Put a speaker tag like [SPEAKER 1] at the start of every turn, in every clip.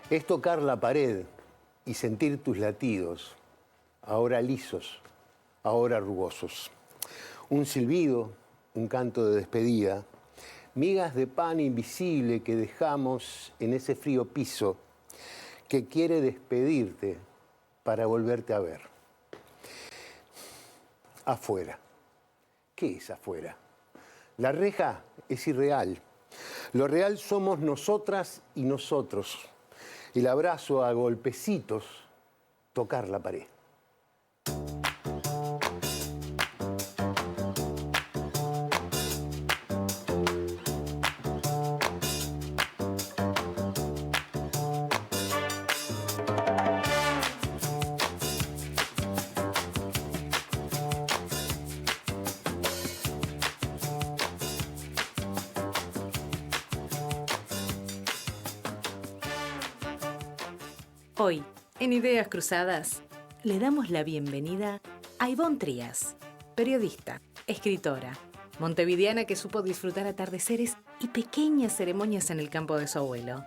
[SPEAKER 1] Es tocar la pared y sentir tus latidos, ahora lisos, ahora rugosos. Un silbido, un canto de despedida, migas de pan invisible que dejamos en ese frío piso que quiere despedirte para volverte a ver. Afuera. ¿Qué es afuera? La reja es irreal. Lo real somos nosotras y nosotros. El abrazo a golpecitos, tocar la pared.
[SPEAKER 2] Hoy, en Ideas Cruzadas, le damos la bienvenida a Ivonne Trías, periodista, escritora, montevideana que supo disfrutar atardeceres y pequeñas ceremonias en el campo de su abuelo.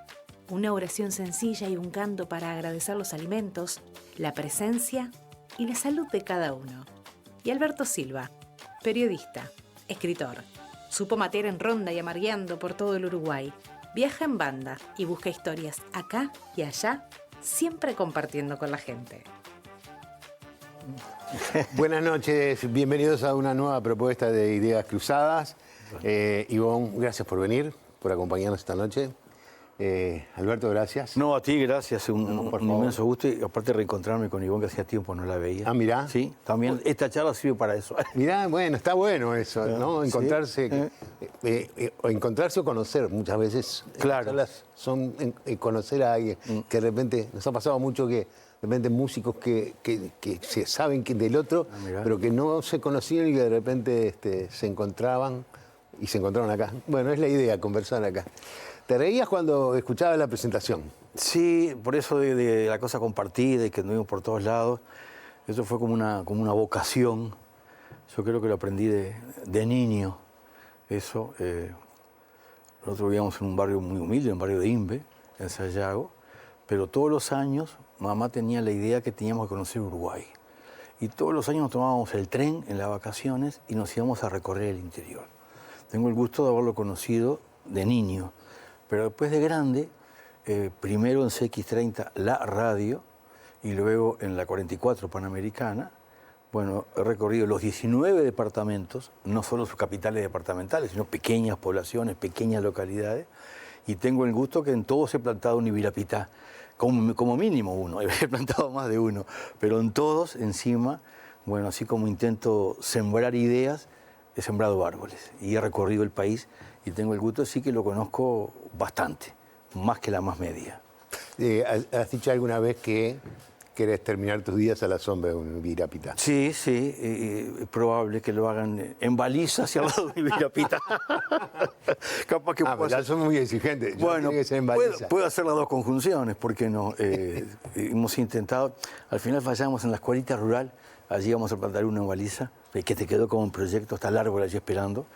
[SPEAKER 2] Una oración sencilla y un canto para agradecer los alimentos, la presencia y la salud de cada uno. Y Alberto Silva, periodista, escritor, supo matear en ronda y amargueando por todo el Uruguay, viaja en banda y busca historias acá y allá, siempre compartiendo con la gente.
[SPEAKER 1] Buenas noches, bienvenidos a una nueva propuesta de Ideas Cruzadas. Ivonne, gracias por venir, por acompañarnos esta noche. Alberto, gracias.
[SPEAKER 3] No, a ti, gracias. Un
[SPEAKER 1] favor.
[SPEAKER 3] inmenso gusto. Y aparte reencontrarme con Ivonne, que hacía tiempo no la veía.
[SPEAKER 1] Ah, mirá.
[SPEAKER 3] Sí, también esta charla sirve para eso.
[SPEAKER 1] Mirá, bueno, está bueno eso, ¿no? Encontrarse, o encontrarse o conocer. Muchas veces
[SPEAKER 3] Claro.
[SPEAKER 1] charlas son conocer a alguien que de repente, nos ha pasado mucho que de repente músicos que se saben del otro, pero que no se conocían y que de repente se encontraban y se encontraron acá. Bueno, es la idea, conversar acá. ¿Te reías cuando escuchabas la presentación?
[SPEAKER 3] Sí, por eso de la cosa compartida y que anduvimos por todos lados. Eso fue como una vocación. Yo creo que lo aprendí de niño. Eso. Nosotros vivíamos en un barrio muy humilde, un barrio de Imbe, en Sayago. Pero todos los años mamá tenía la idea que teníamos que conocer Uruguay. Y todos los años nos tomábamos el tren en las vacaciones y nos íbamos a recorrer el interior. Tengo el gusto de haberlo conocido de niño. Pero después de grande, primero en CX30 la radio y luego en la 44 Panamericana, bueno, he recorrido los 19 departamentos, no solo sus capitales departamentales, sino pequeñas poblaciones, pequeñas localidades, y tengo el gusto que en todos he plantado un ibirapitá, como mínimo uno, he plantado más de uno, pero en todos encima, bueno, así como intento sembrar ideas, he sembrado árboles y he recorrido el país y tengo el gusto, sí que lo conozco bastante, más que la más media.
[SPEAKER 1] ¿Has dicho alguna vez que querés terminar tus días a la sombra de un ibirapitá?
[SPEAKER 3] Sí, es probable que lo hagan en baliza hacia el lado de un ibirapitá. Capaz que
[SPEAKER 1] ya son muy exigentes.
[SPEAKER 3] Bueno,
[SPEAKER 1] tiene que ser en baliza.
[SPEAKER 3] puedo hacer las dos conjunciones, ¿por qué no? Hemos intentado, al final fallamos en la escuelita rural, allí vamos a plantar una en baliza, que te quedó como un proyecto, está el árbol allí esperando.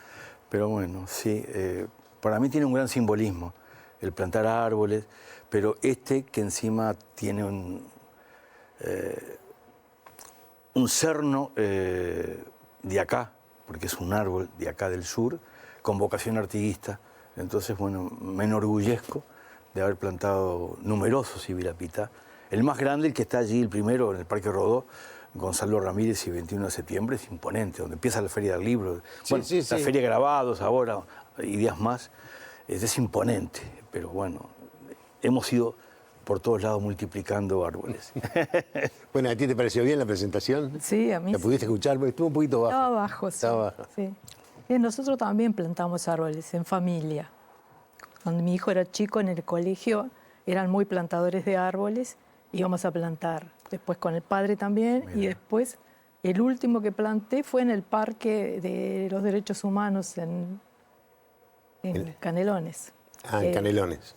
[SPEAKER 3] Pero bueno, sí, para mí tiene un gran simbolismo el plantar árboles, pero que encima tiene un cerno de acá, porque es un árbol de acá del sur, con vocación artiguista. Entonces, bueno, me enorgullezco de haber plantado numerosos ibirapitá. El más grande, el que está allí, el primero, en el Parque Rodó, Gonzalo Ramírez y 21 de septiembre, es imponente, donde empieza la Feria del Libro. Bueno, la Feria de Grabados ahora y días más, es imponente, pero bueno, hemos ido por todos lados multiplicando árboles.
[SPEAKER 1] Bueno, ¿a ti te pareció bien la presentación?
[SPEAKER 4] Sí, a mí
[SPEAKER 1] ¿La pudiste escuchar? Porque estuvo un poquito bajo.
[SPEAKER 4] Estaba bajo, sí.
[SPEAKER 1] Estaba bajo.
[SPEAKER 4] Sí. Nosotros también plantamos árboles en familia. Cuando mi hijo era chico en el colegio, eran muy plantadores de árboles, íbamos a plantar. Después con el padre también. Mira. Y después el último que planté fue en el Parque de los Derechos Humanos en Canelones.
[SPEAKER 1] Ah, en Canelones.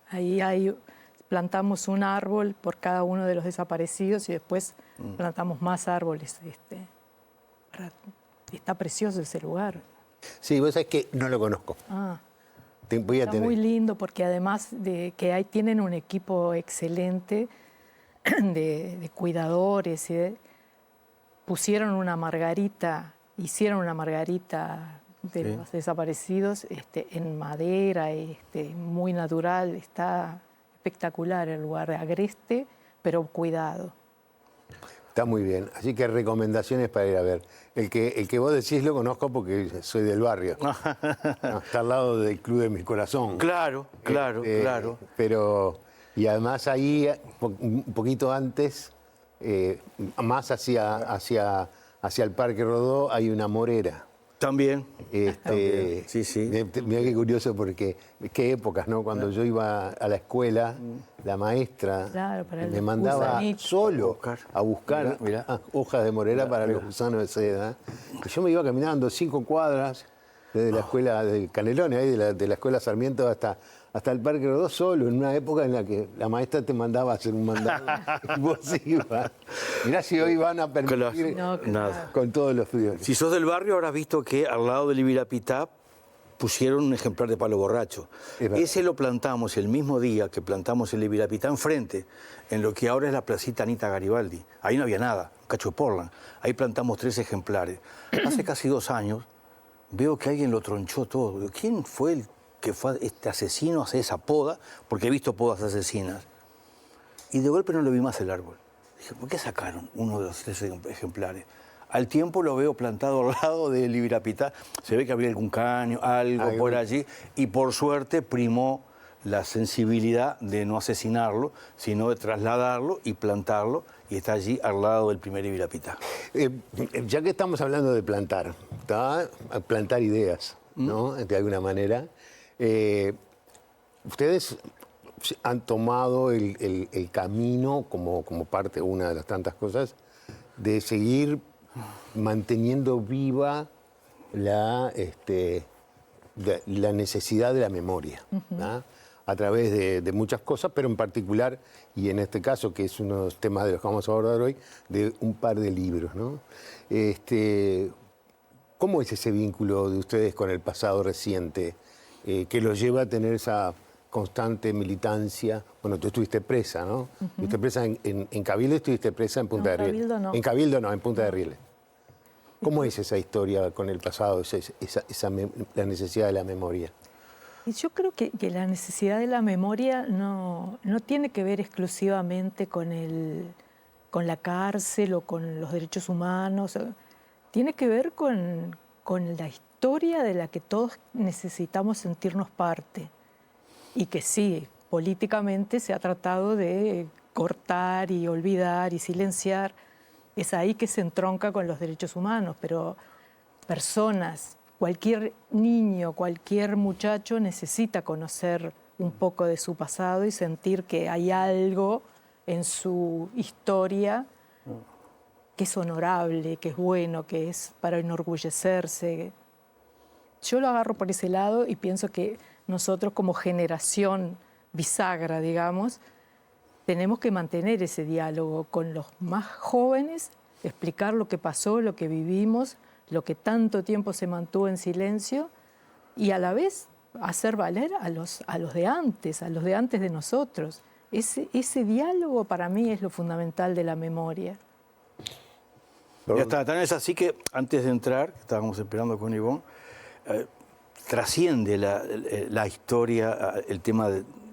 [SPEAKER 4] Ahí plantamos un árbol por cada uno de los desaparecidos y después plantamos más árboles. Está precioso ese lugar.
[SPEAKER 1] Sí, vos sabés que no lo conozco.
[SPEAKER 4] Ah.
[SPEAKER 1] voy a
[SPEAKER 4] Está
[SPEAKER 1] tener.
[SPEAKER 4] muy lindo porque además de que ahí tienen un equipo excelente de cuidadores, pusieron una margarita, hicieron una margarita de
[SPEAKER 3] Sí.
[SPEAKER 4] los desaparecidos en madera, muy natural, está espectacular el lugar, agreste, pero cuidado.
[SPEAKER 1] Está muy bien. Así que recomendaciones para ir a ver. El que vos decís lo conozco porque soy del barrio. No, está al lado del Club de Mi Corazón.
[SPEAKER 3] Claro, claro, claro.
[SPEAKER 1] Pero, y además ahí, un poquito antes, más hacia el Parque Rodó, hay una morera.
[SPEAKER 3] También.
[SPEAKER 1] También.
[SPEAKER 3] Sí, sí.
[SPEAKER 1] Mira qué curioso porque qué épocas, ¿no? Cuando yo iba a la escuela, la maestra
[SPEAKER 4] Claro, para
[SPEAKER 1] me
[SPEAKER 4] los
[SPEAKER 1] mandaba
[SPEAKER 4] gusanitos.
[SPEAKER 1] solo a buscar
[SPEAKER 3] Mirá.
[SPEAKER 1] hojas de morera para los gusanos de seda. Y yo me iba caminando 5 cuadras desde la escuela de Canelones, ahí de la escuela Sarmiento hasta el Parque Rodó solo, en una época en la que la maestra te mandaba a hacer un mandado y vos ibas. Mirá si hoy van a permitir
[SPEAKER 4] No,
[SPEAKER 3] nada.
[SPEAKER 1] con todos los fríos.
[SPEAKER 3] Si sos del barrio, habrás visto que al lado del Ibirapitá pusieron un ejemplar de palo borracho.
[SPEAKER 1] Es verdad.
[SPEAKER 3] Ese lo plantamos el mismo día que plantamos el Ibirapitá enfrente, en lo que ahora es la placita Anita Garibaldi. Ahí no había nada, un cacho de Portland. Ahí plantamos 3 ejemplares. Hace casi 2 años veo que alguien lo tronchó todo. Digo, ¿quién fue el que fue este asesino a hacer esa poda? Porque he visto podas asesinas. Y de golpe no lo vi más el árbol. Dije, ¿por qué sacaron uno de los 3 ejemplares? Al tiempo lo veo plantado al lado del Ibirapitá. Se ve que había algún caño, algo por allí. Y por suerte primó la sensibilidad de no asesinarlo, sino de trasladarlo y plantarlo. Y está allí al lado del primer Ibirapitá.
[SPEAKER 1] Ya que estamos hablando de plantar, ¿tá? Plantar ideas, ¿no? De alguna manera. Ustedes han tomado el camino como parte, una de las tantas cosas, de seguir manteniendo viva la necesidad de la memoria, ¿tá? A través de muchas cosas, pero en particular, y en este caso, que es uno de los temas de los que vamos a abordar hoy, de un par de libros, ¿no? ¿Cómo es ese vínculo de ustedes con el pasado reciente que los lleva a tener esa constante militancia? Bueno, tú estuviste presa, ¿no? Estuviste presa en Cabildo y estuviste presa en Punta de Rieles.
[SPEAKER 4] Cabildo no.
[SPEAKER 1] En Cabildo no, en Punta de Rieles. ¿Cómo es esa historia con el pasado, la necesidad de la memoria?
[SPEAKER 4] Y yo creo que la necesidad de la memoria no tiene que ver exclusivamente con la cárcel o con los derechos humanos. Tiene que ver con la historia de la que todos necesitamos sentirnos parte. Y que sí, políticamente se ha tratado de cortar y olvidar y silenciar. Es ahí que se entronca con los derechos humanos, pero personas, cualquier niño, cualquier muchacho necesita conocer un poco de su pasado y sentir que hay algo en su historia que es honorable, que es bueno, que es para enorgullecerse. Yo lo agarro por ese lado y pienso que nosotros como generación bisagra, digamos, tenemos que mantener ese diálogo con los más jóvenes, explicar lo que pasó, lo que vivimos, lo que tanto tiempo se mantuvo en silencio y a la vez hacer valer a los de antes de nosotros. Ese diálogo para mí es lo fundamental de la memoria.
[SPEAKER 3] Ya está, tan es así que antes de entrar, que estábamos esperando con Ivonne, trasciende la historia, el tema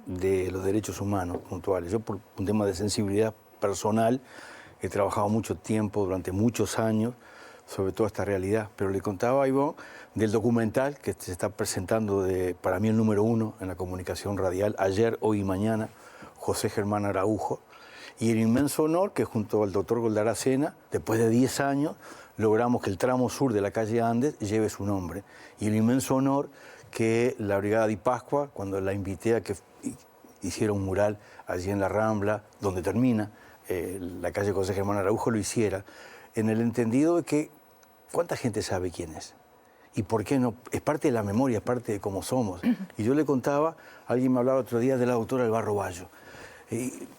[SPEAKER 3] de los derechos humanos puntuales. Yo por un tema de sensibilidad personal he trabajado mucho tiempo, durante muchos años, sobre toda esta realidad. Pero le contaba a Ivonne del documental que se está presentando para mí el número 1 en la comunicación radial, ayer, hoy y mañana, José Germán Araujo. Y el inmenso honor que junto al doctor Goldaracena, después de 10 años, logramos que el tramo sur de la calle Andes lleve su nombre. Y el inmenso honor que la Brigada Di Pascua, cuando la invité a que hiciera un mural allí en la Rambla, donde termina la calle José Germán Araujo, lo hiciera, en el entendido de que ¿cuánta gente sabe quién es? ¿Y por qué no? Es parte de la memoria, es parte de cómo somos. Y yo le contaba, alguien me hablaba otro día de la doctora Albarro Bayo.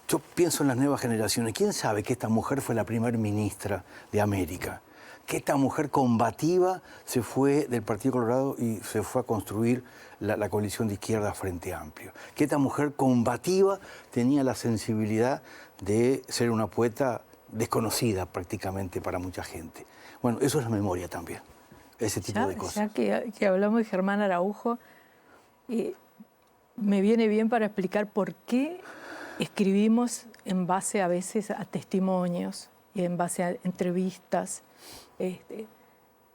[SPEAKER 3] Yo pienso en las nuevas generaciones. ¿Quién sabe que esta mujer fue la primer ministra de América? que esta mujer combativa se fue del Partido Colorado y se fue a construir la coalición de izquierda Frente Amplio. Que esta mujer combativa tenía la sensibilidad de ser una poeta desconocida prácticamente para mucha gente. Bueno, eso es la memoria también, ese tipo de cosas.
[SPEAKER 4] Ya que hablamos de Germán Araujo, me viene bien para explicar por qué escribimos en base a veces a testimonios y en base a entrevistas,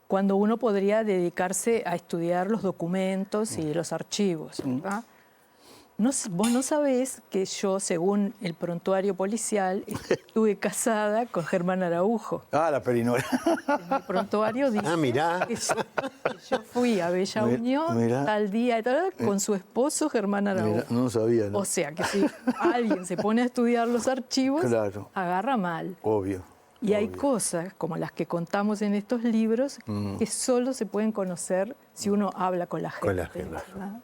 [SPEAKER 4] cuando uno podría dedicarse a estudiar los documentos y los archivos, ¿verdad? Vos no sabés que yo, según el prontuario policial, estuve casada con Germán Araujo.
[SPEAKER 3] Ah, la perinola.
[SPEAKER 4] En el prontuario dice
[SPEAKER 1] mirá.
[SPEAKER 4] que yo fui a Bella Unión tal día y tal, con su esposo Germán Araujo.
[SPEAKER 3] Mirá, no sabía, ¿no?
[SPEAKER 4] O sea que si alguien se pone a estudiar los archivos,
[SPEAKER 3] Claro.
[SPEAKER 4] agarra mal.
[SPEAKER 3] Obvio.
[SPEAKER 4] Y hay
[SPEAKER 3] obvio.
[SPEAKER 4] cosas, como las que contamos en estos libros, que solo se pueden conocer si uno habla con la gente.
[SPEAKER 1] Con la gente.
[SPEAKER 4] ¿verdad?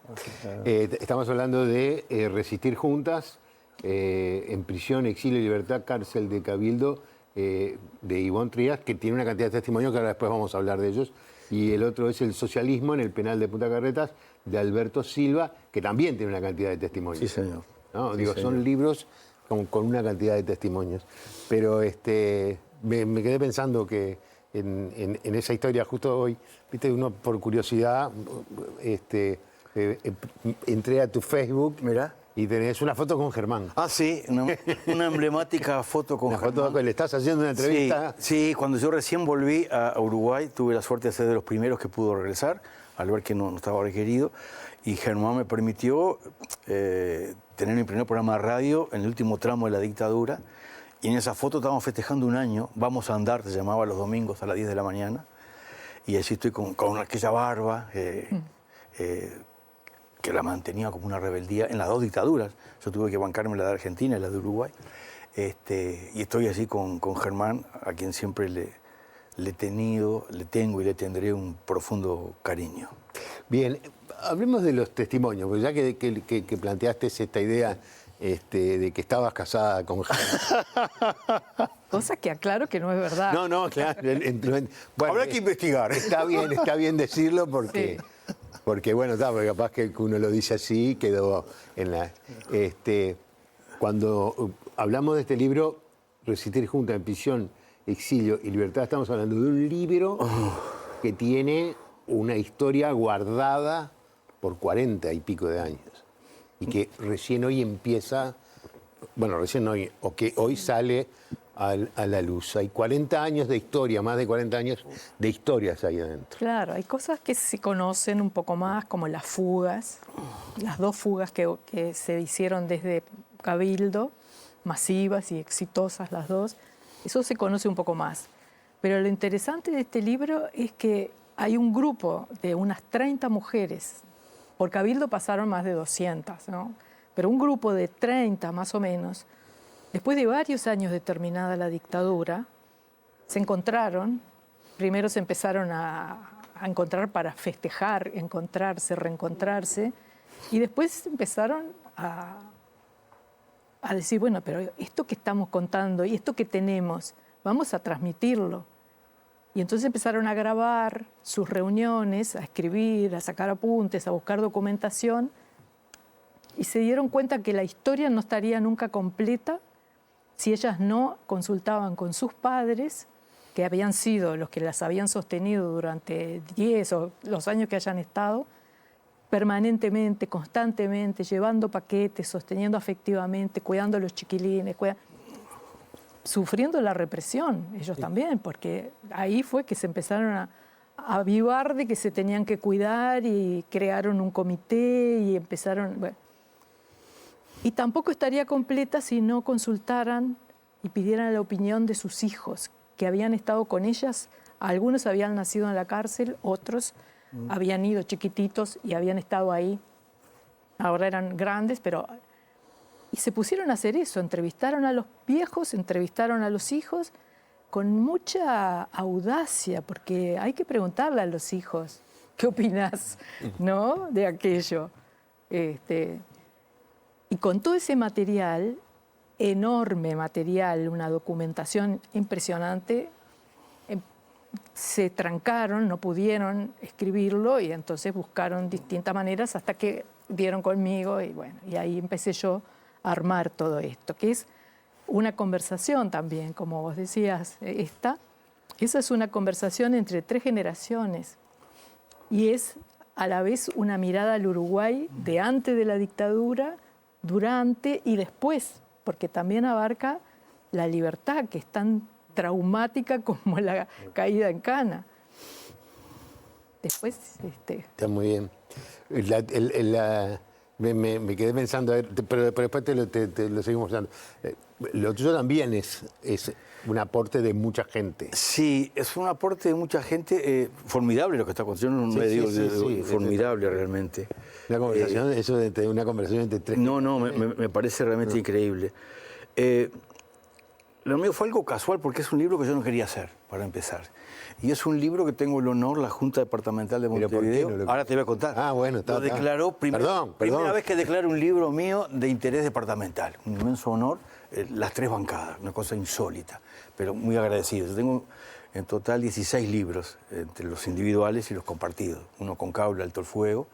[SPEAKER 1] Estamos hablando de Resistir Juntas, en prisión, exilio y libertad, cárcel de Cabildo, de Ivonne Trías, que tiene una cantidad de testimonios que ahora después vamos a hablar de ellos. Y el otro es El socialismo en el penal de Punta Carretas, de Alberto Silva, que también tiene una cantidad de testimonios.
[SPEAKER 3] Sí, señor.
[SPEAKER 1] ¿No?
[SPEAKER 3] Sí,
[SPEAKER 1] Digo,
[SPEAKER 3] señor.
[SPEAKER 1] son libros con una cantidad de testimonios. Pero me quedé pensando que en esa historia justo hoy, viste, uno por curiosidad, entré a tu Facebook.
[SPEAKER 3] Mirá.
[SPEAKER 1] Y tenés una foto con Germán.
[SPEAKER 3] Ah, sí, una emblemática foto con
[SPEAKER 1] Una
[SPEAKER 3] Germán.
[SPEAKER 1] foto, le estás haciendo una entrevista.
[SPEAKER 3] Sí, cuando yo recién volví a Uruguay, tuve la suerte de ser de los primeros que pudo regresar, al ver que no estaba requerido, y Germán me permitió tener mi primer programa de radio en el último tramo de la dictadura, y en esa foto estábamos festejando un año, Vamos a andar, se llamaba, los domingos a las 10 de la mañana, y así estoy con aquella barba, que la mantenía como una rebeldía en las dos dictaduras. Yo tuve que bancarme la de Argentina y la de Uruguay. Y estoy así con Germán, a quien siempre le tengo y le tendré un profundo cariño.
[SPEAKER 1] Bien, hablemos de los testimonios, porque ya que planteaste esta idea de que estabas casada con Germán.
[SPEAKER 4] Cosa que aclaro que no es verdad.
[SPEAKER 1] No, claro. Bueno,
[SPEAKER 3] Habrá que investigar.
[SPEAKER 1] Está bien decirlo porque...
[SPEAKER 4] Sí.
[SPEAKER 1] Porque, bueno, porque capaz que uno lo dice así, quedó en la... Cuando hablamos de este libro, Resistir Juntas en prisión, exilio y libertad, estamos hablando de un libro que tiene una historia guardada por 40 y pico de años. Y que recién hoy empieza, bueno, recién hoy, o que hoy sale a la luz. Hay 40 años de historia, más de 40 años de historias ahí adentro.
[SPEAKER 4] Claro, hay cosas que se conocen un poco más, como las fugas, las dos fugas que se hicieron desde Cabildo, masivas y exitosas las dos, eso se conoce un poco más. Pero lo interesante de este libro es que hay un grupo de unas 30 mujeres, por Cabildo pasaron más de 200, ¿no? Pero un grupo de 30 más o menos, después de varios años de terminada la dictadura, se encontraron, primero se empezaron a encontrar para festejar, encontrarse, reencontrarse, y después empezaron a decir, bueno, pero esto que estamos contando y esto que tenemos, vamos a transmitirlo. Y entonces empezaron a grabar sus reuniones, a escribir, a sacar apuntes, a buscar documentación, y se dieron cuenta que la historia no estaría nunca completa si ellas no consultaban con sus padres, que habían sido los que las habían sostenido durante 10 o los años que hayan estado, permanentemente, constantemente, llevando paquetes, sosteniendo afectivamente, cuidando a los chiquilines, sufriendo la represión, ellos también, porque ahí fue que se empezaron a avivar de que se tenían que cuidar y crearon un comité y empezaron... Bueno. Y tampoco estaría completa si no consultaran y pidieran la opinión de sus hijos, que habían estado con ellas. Algunos habían nacido en la cárcel, otros habían ido chiquititos y habían estado ahí. Ahora eran grandes, pero... Y se pusieron a hacer eso, entrevistaron a los viejos, entrevistaron a los hijos con mucha audacia, porque hay que preguntarle a los hijos, ¿qué opinas, no, de aquello? Y con todo ese material, enorme material, una documentación impresionante, se trancaron, no pudieron escribirlo y entonces buscaron distintas maneras hasta que dieron conmigo y bueno, y ahí empecé yo a armar todo esto, que es una conversación también, como vos decías, esa es una conversación entre 3 generaciones y es a la vez una mirada al Uruguay de antes de la dictadura, durante y después, porque también abarca la libertad, que es tan traumática como la caída en Cana. Después...
[SPEAKER 1] Está muy bien. Me quedé pensando, a ver, pero después te lo seguimos dando. Lo tuyo también es un aporte de mucha gente.
[SPEAKER 3] Sí, es un aporte de mucha gente, formidable lo que está construyendo, un medio formidable realmente.
[SPEAKER 1] Una conversación, eso de una conversación entre 3.
[SPEAKER 3] No, me parece realmente increíble. Lo mío fue algo casual porque es un libro que yo no quería hacer, para empezar. Y es un libro que tengo el honor, la Junta Departamental de Montevideo, ahora te voy a contar.
[SPEAKER 1] Ah, bueno,
[SPEAKER 3] lo declaró primera vez que declara un libro mío de interés departamental. Un inmenso honor, las 3 bancadas, una cosa insólita, pero muy agradecido. Yo tengo en total 16 libros, entre los individuales y los compartidos. Uno con Caula, Alto el Fuego,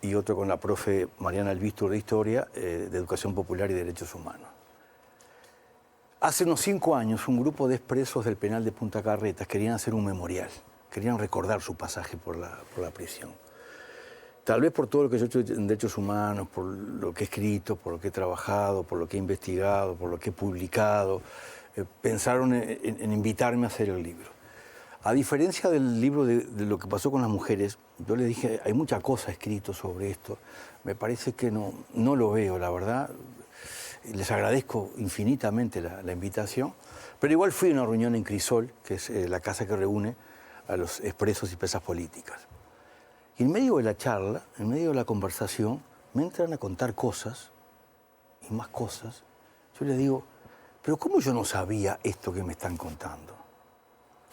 [SPEAKER 3] y otro con la profe Mariana Albistur de Historia, de Educación Popular y Derechos Humanos. Hace unos 5 años, un grupo de expresos del penal de Punta Carretas querían hacer un memorial, querían recordar su pasaje por la prisión. Tal vez por todo lo que yo he hecho en derechos humanos, por lo que he escrito, por lo que he trabajado, por lo que he investigado, por lo que he publicado, pensaron en invitarme a hacer el libro. A diferencia del libro de lo que pasó con las mujeres, yo les dije, hay mucha cosa escrito sobre esto, me parece que no lo veo, la verdad. Les agradezco infinitamente la invitación, pero igual fui a una reunión en Crisol, que es la casa que reúne a los expresos y presas políticas. Y en medio de la charla, en medio de la conversación, me entran a contar cosas, y más cosas. Yo les digo, pero ¿cómo yo no sabía esto que me están contando?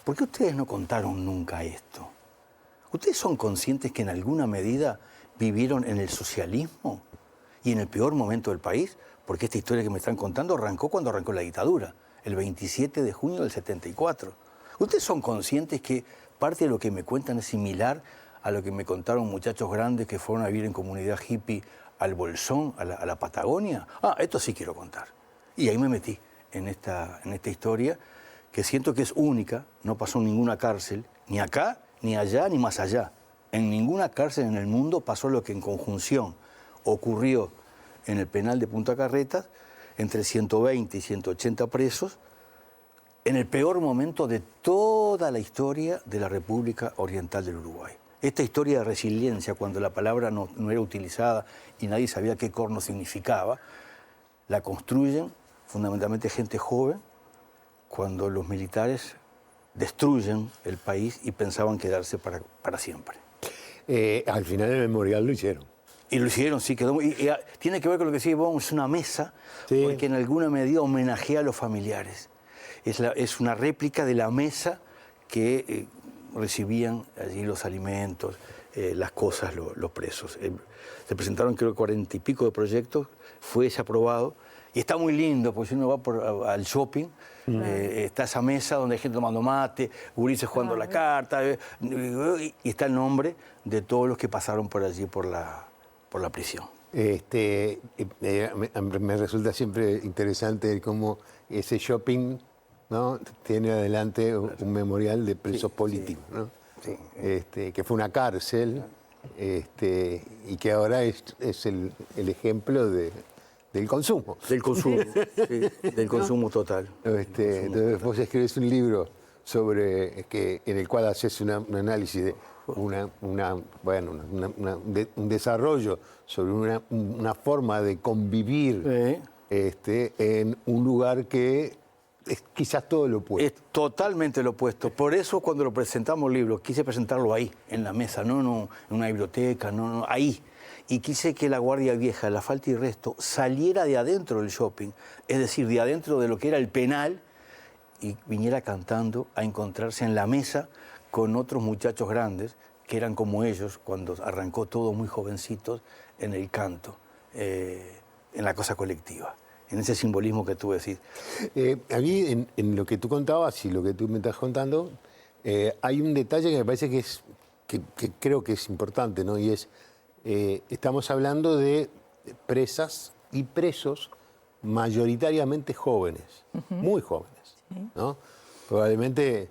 [SPEAKER 3] ¿Por qué ustedes no contaron nunca esto? ¿Ustedes son conscientes que en alguna medida vivieron en el socialismo y en el peor momento del país? Porque esta historia que me están contando arrancó cuando arrancó la dictadura, el 27 de junio del 74. ¿Ustedes son conscientes que parte de lo que me cuentan es similar a lo que me contaron muchachos grandes que fueron a vivir en comunidad hippie al Bolsón, a la Patagonia? Ah, esto sí quiero contar. Y ahí me metí en esta historia que siento que es única, no pasó en ninguna cárcel, ni acá, ni allá, ni más allá. En ninguna cárcel en el mundo pasó lo que en conjunción ocurrió en el penal de Punta Carretas, entre 120 y 180 presos, en el peor momento de toda la historia de la República Oriental del Uruguay. Esta historia de resiliencia, cuando la palabra no era utilizada y nadie sabía qué corno significaba, la construyen fundamentalmente gente joven, cuando los militares destruyen el país y pensaban quedarse para siempre.
[SPEAKER 1] Al final el memorial lo hicieron.
[SPEAKER 3] Y lo hicieron, sí, quedó muy... Y tiene que ver con lo que decía Ivonne, es una mesa, sí, porque en alguna medida homenajea a los familiares. Es una réplica de la mesa que recibían allí los alimentos, las cosas, los presos. Se presentaron creo 40 y pico de proyectos, fue ese aprobado, y está muy lindo, porque si uno va al shopping, está esa mesa donde hay gente tomando mate, gurises jugando la carta, y está el nombre de todos los que pasaron por allí, por la prisión.
[SPEAKER 1] Me resulta siempre interesante cómo ese shopping, ¿no?, tiene adelante un memorial de presos políticos, ¿no? Sí. Que fue una cárcel, y que ahora es el ejemplo del consumo.
[SPEAKER 3] Del consumo, sí, del consumo total.
[SPEAKER 1] Entonces vos escribes un libro en el cual haces un análisis de un desarrollo sobre una forma de convivir en un lugar que es quizás todo lo opuesto.
[SPEAKER 3] Es totalmente lo opuesto. Por eso cuando lo presentamos el libro, quise presentarlo ahí, en la mesa, no en una biblioteca, no, ahí. Y quise que la Guardia Vieja, la Falta y Resto, saliera de adentro del shopping, es decir, de adentro de lo que era el penal, y viniera cantando a encontrarse en la mesa con otros muchachos grandes que eran como ellos cuando arrancó todo muy jovencitos en el canto, en la cosa colectiva, en ese simbolismo que tú decís.
[SPEAKER 1] A mí, en lo que tú contabas y lo que tú me estás contando, Hay un detalle que me parece que creo que es importante, ¿no? Y es, estamos hablando de presas y presos mayoritariamente jóvenes, muy jóvenes, ¿no? Probablemente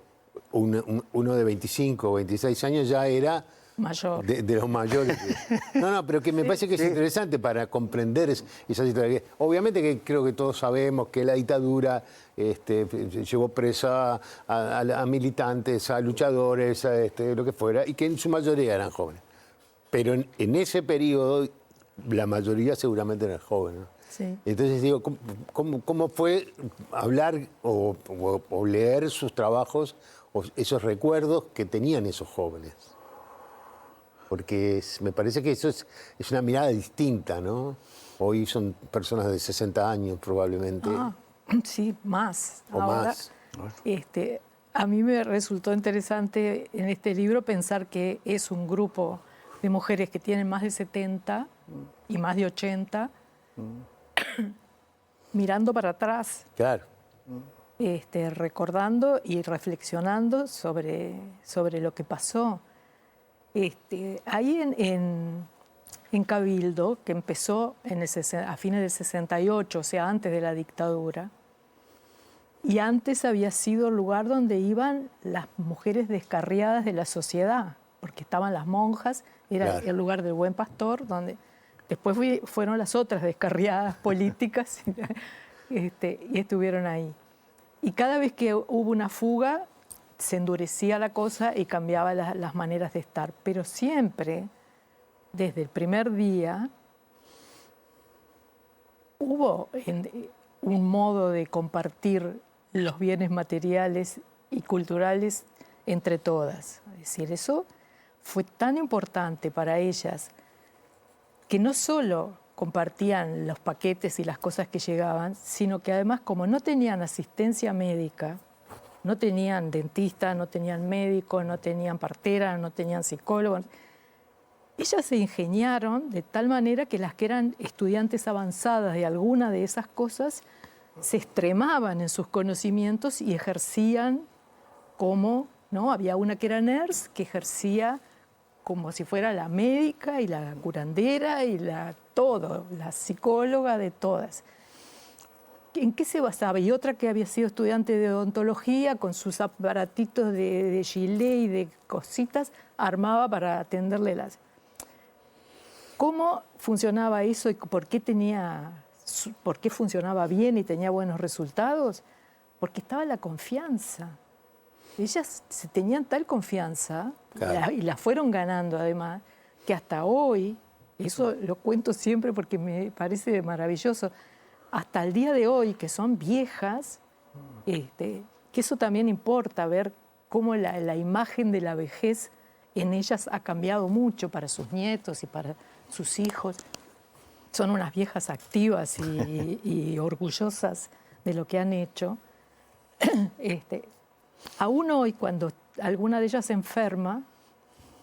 [SPEAKER 1] uno de 25 o 26 años ya era
[SPEAKER 4] Mayor.
[SPEAKER 1] de los mayores. No, pero que me parece que es interesante para comprender esa situación. Obviamente que creo que todos sabemos que la dictadura llevó presa a militantes, a luchadores, lo que fuera, y que en su mayoría eran jóvenes. Pero en ese periodo la mayoría seguramente eran jóvenes, ¿no?
[SPEAKER 4] Sí.
[SPEAKER 1] Entonces digo, ¿cómo fue hablar o leer sus trabajos, o esos recuerdos que tenían esos jóvenes? Porque me parece que eso es una mirada distinta, ¿no? Hoy son personas de 60 años probablemente.
[SPEAKER 4] Sí, más.
[SPEAKER 1] O
[SPEAKER 4] Ahora,
[SPEAKER 1] más.
[SPEAKER 4] A mí me resultó interesante en este libro pensar que es un grupo de mujeres que tienen más de 70 y más de 80, mirando para atrás,
[SPEAKER 1] Claro.
[SPEAKER 4] recordando y reflexionando sobre lo que pasó. Ahí en Cabildo, que empezó a fines del 68, o sea, antes de la dictadura, y antes había sido el lugar donde iban las mujeres descarriadas de la sociedad, porque estaban las monjas, era
[SPEAKER 1] Claro.
[SPEAKER 4] el lugar del Buen Pastor, donde después fueron las otras descarriadas políticas y estuvieron ahí. Y cada vez que hubo una fuga, se endurecía la cosa y cambiaba las maneras de estar. Pero siempre, desde el primer día, hubo un modo de compartir los bienes materiales y culturales entre todas. Es decir, eso fue tan importante para ellas que no solo compartían los paquetes y las cosas que llegaban, sino que además, como no tenían asistencia médica, no tenían dentista, no tenían médico, no tenían partera, no tenían psicólogo. Ellas se ingeniaron de tal manera que las que eran estudiantes avanzadas de alguna de esas cosas se extremaban en sus conocimientos y ejercían como, ¿no? Había una que era nurse que ejercía como si fuera la médica y la curandera y la psicóloga de todas. ¿En qué se basaba? Y otra que había sido estudiante de odontología, con sus aparatitos de gilet y de cositas, armaba para atenderle las... ¿Cómo funcionaba eso y por qué funcionaba bien y tenía buenos resultados? Porque estaba la confianza. Ellas se tenían tal confianza,
[SPEAKER 1] Claro.
[SPEAKER 4] y la fueron ganando además, que hasta hoy, eso lo cuento siempre porque me parece maravilloso, hasta el día de hoy, que son viejas, que eso también importa, ver cómo la imagen de la vejez en ellas ha cambiado mucho para sus nietos y para sus hijos. Son unas viejas activas y orgullosas de lo que han hecho. Aún hoy, cuando alguna de ellas se enferma,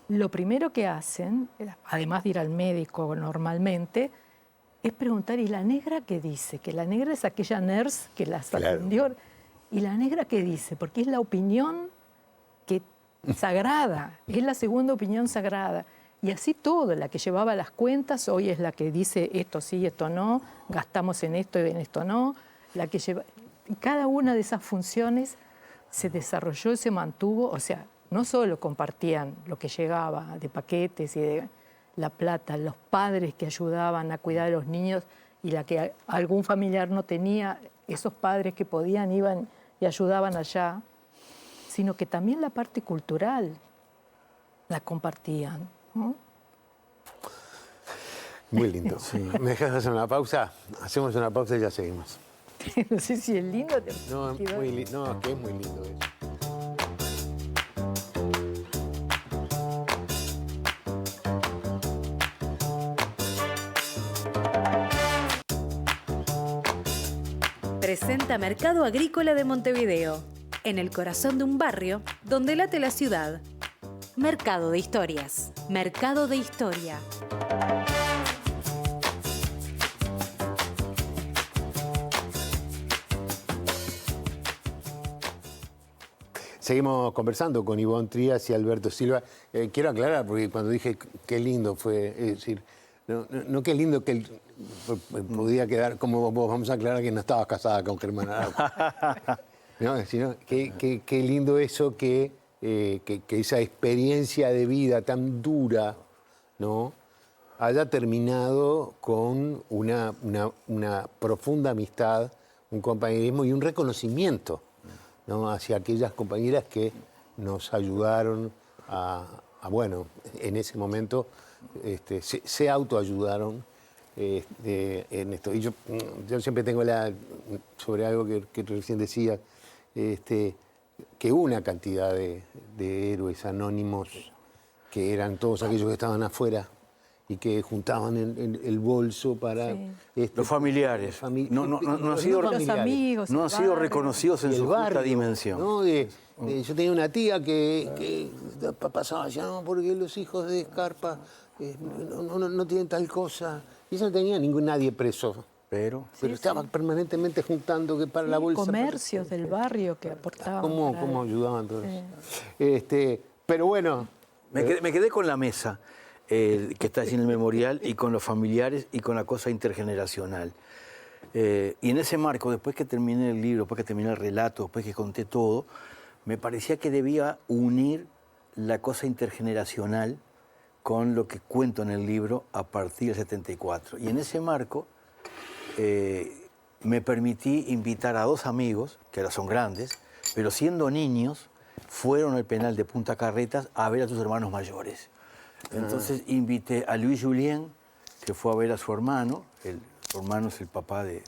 [SPEAKER 4] lo primero que hacen, además de ir al médico normalmente, es preguntar, ¿y la negra qué dice? Que la negra es aquella nurse que las
[SPEAKER 1] Claro.
[SPEAKER 4] atendió. ¿Y la negra qué dice? Porque es la opinión sagrada, es la segunda opinión sagrada. Y así todo, la que llevaba las cuentas, hoy es la que dice esto sí, esto no, gastamos en esto y en esto no. La que lleva... Cada una de esas funciones se desarrolló y se mantuvo, o sea, no solo compartían lo que llegaba de paquetes y de la plata, los padres que ayudaban a cuidar a los niños y la que algún familiar no tenía, esos padres que podían iban y ayudaban allá, sino que también la parte cultural la compartían, ¿no?
[SPEAKER 1] Muy lindo. ¿Me dejas hacer una pausa? Hacemos una pausa y ya seguimos.
[SPEAKER 4] No sé si es lindo.
[SPEAKER 1] No, es que es muy lindo eso.
[SPEAKER 2] Presenta Mercado Agrícola de Montevideo, en el corazón de un barrio donde late la ciudad. Mercado de Historias. Mercado de Historia.
[SPEAKER 1] Seguimos conversando con Ivonne Trías y Alberto Silva. Quiero aclarar, porque cuando dije qué lindo fue, es decir, no qué lindo que él podía quedar, como vos, vamos a aclarar que no estabas casada con Germán Araujo. No, sino qué lindo eso que esa experiencia de vida tan dura, ¿no?, haya terminado con una profunda amistad, un compañerismo y un reconocimiento, ¿no?, hacia aquellas compañeras que nos ayudaron bueno, en ese momento se autoayudaron en esto. Y yo siempre tengo sobre algo que recién decía, que una cantidad de héroes anónimos que eran todos aquellos que estaban afuera y que juntaban el bolso para...
[SPEAKER 4] Sí.
[SPEAKER 3] Los familiares. No han sido,
[SPEAKER 4] Los amigos,
[SPEAKER 3] no han sido
[SPEAKER 4] barrio.
[SPEAKER 3] reconocidos en
[SPEAKER 1] Y el
[SPEAKER 3] su justa
[SPEAKER 1] barrio,
[SPEAKER 3] dimensión.
[SPEAKER 1] ¿no? Yo tenía una tía que pasaba allá, no, porque los hijos de Escarpa no tienen tal cosa. Y ella no tenía nadie preso.
[SPEAKER 3] Pero
[SPEAKER 1] Estaba permanentemente juntando que para la bolsa.
[SPEAKER 4] Comercios del barrio que aportaban.
[SPEAKER 1] ¿Cómo ayudaban todos? Pero bueno.
[SPEAKER 3] me quedé con la mesa que está allí en el memorial y con los familiares y con la cosa intergeneracional. Y en ese marco, después que terminé el libro, después que terminé el relato, después que conté todo, me parecía que debía unir la cosa intergeneracional con lo que cuento en el libro a partir del 74. Y en ese marco me permití invitar a 2 amigos, que ahora son grandes, pero siendo niños, fueron al penal de Punta Carretas a ver a sus hermanos mayores. Entonces invité a Luis Julien, que fue a ver a su hermano. Su hermano es el papá de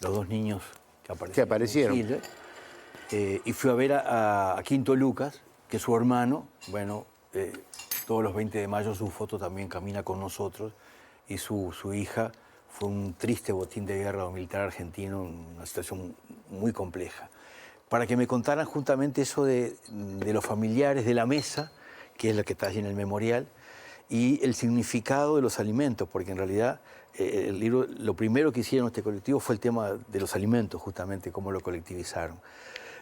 [SPEAKER 3] los 2 niños que aparecieron. En Chile. Y fui a ver a Quinto Lucas, que es su hermano. Bueno, todos los 20 de mayo su foto también camina con nosotros. Y su hija fue un triste botín de guerra militar argentino, una situación muy compleja. Para que me contaran justamente eso de los familiares, de la mesa, que es lo que está allí en el memorial, y el significado de los alimentos, porque en realidad el libro, lo primero que hicieron este colectivo fue el tema de los alimentos, justamente, cómo lo colectivizaron.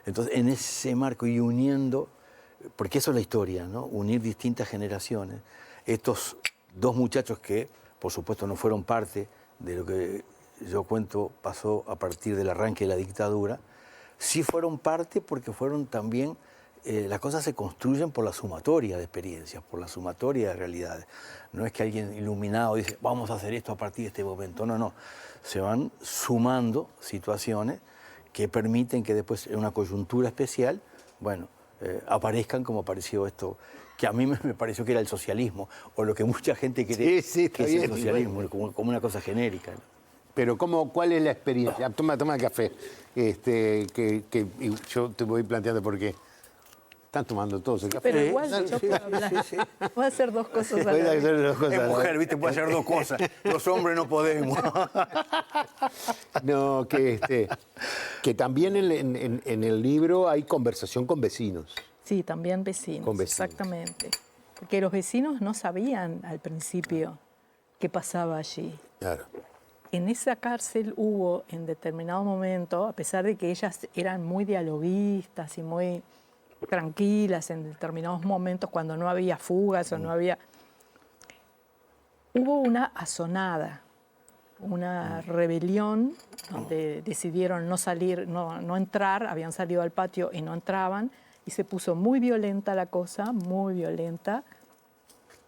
[SPEAKER 3] Entonces, en ese marco y uniendo, porque eso es la historia, ¿no?, unir distintas generaciones, estos 2 muchachos que, por supuesto, no fueron parte de lo que yo cuento pasó a partir del arranque de la dictadura, sí fueron parte porque fueron también... las cosas se construyen por la sumatoria de experiencias, por la sumatoria de realidades. No es que alguien iluminado dice, vamos a hacer esto a partir de este momento. No. Se van sumando situaciones que permiten que después, en una coyuntura especial, bueno, aparezcan como apareció esto, que a mí me pareció que era el socialismo, o lo que mucha gente cree que es el socialismo, como una cosa genérica, ¿no?
[SPEAKER 1] Pero ¿cuál es la experiencia? Toma el café, que yo te voy planteando porque... Están tomando todos el café.
[SPEAKER 4] Pero igual yo puedo hablar. Puedo hacer 2 cosas a la vez.
[SPEAKER 3] Es mujer, ¿viste? Puede hacer 2 cosas. Los hombres no podemos.
[SPEAKER 1] No, que también en el libro hay conversación con vecinos.
[SPEAKER 4] Sí, también vecinos.
[SPEAKER 1] Con vecinos.
[SPEAKER 4] Exactamente. Porque los vecinos no sabían al principio qué pasaba allí.
[SPEAKER 1] Claro.
[SPEAKER 4] En esa cárcel hubo, en determinado momento, a pesar de que ellas eran muy dialoguistas y muy tranquilas en determinados momentos cuando no había fugas o no había... Hubo una azonada, una rebelión donde decidieron no salir, no entrar, habían salido al patio y no entraban, y se puso muy violenta la cosa, muy violenta.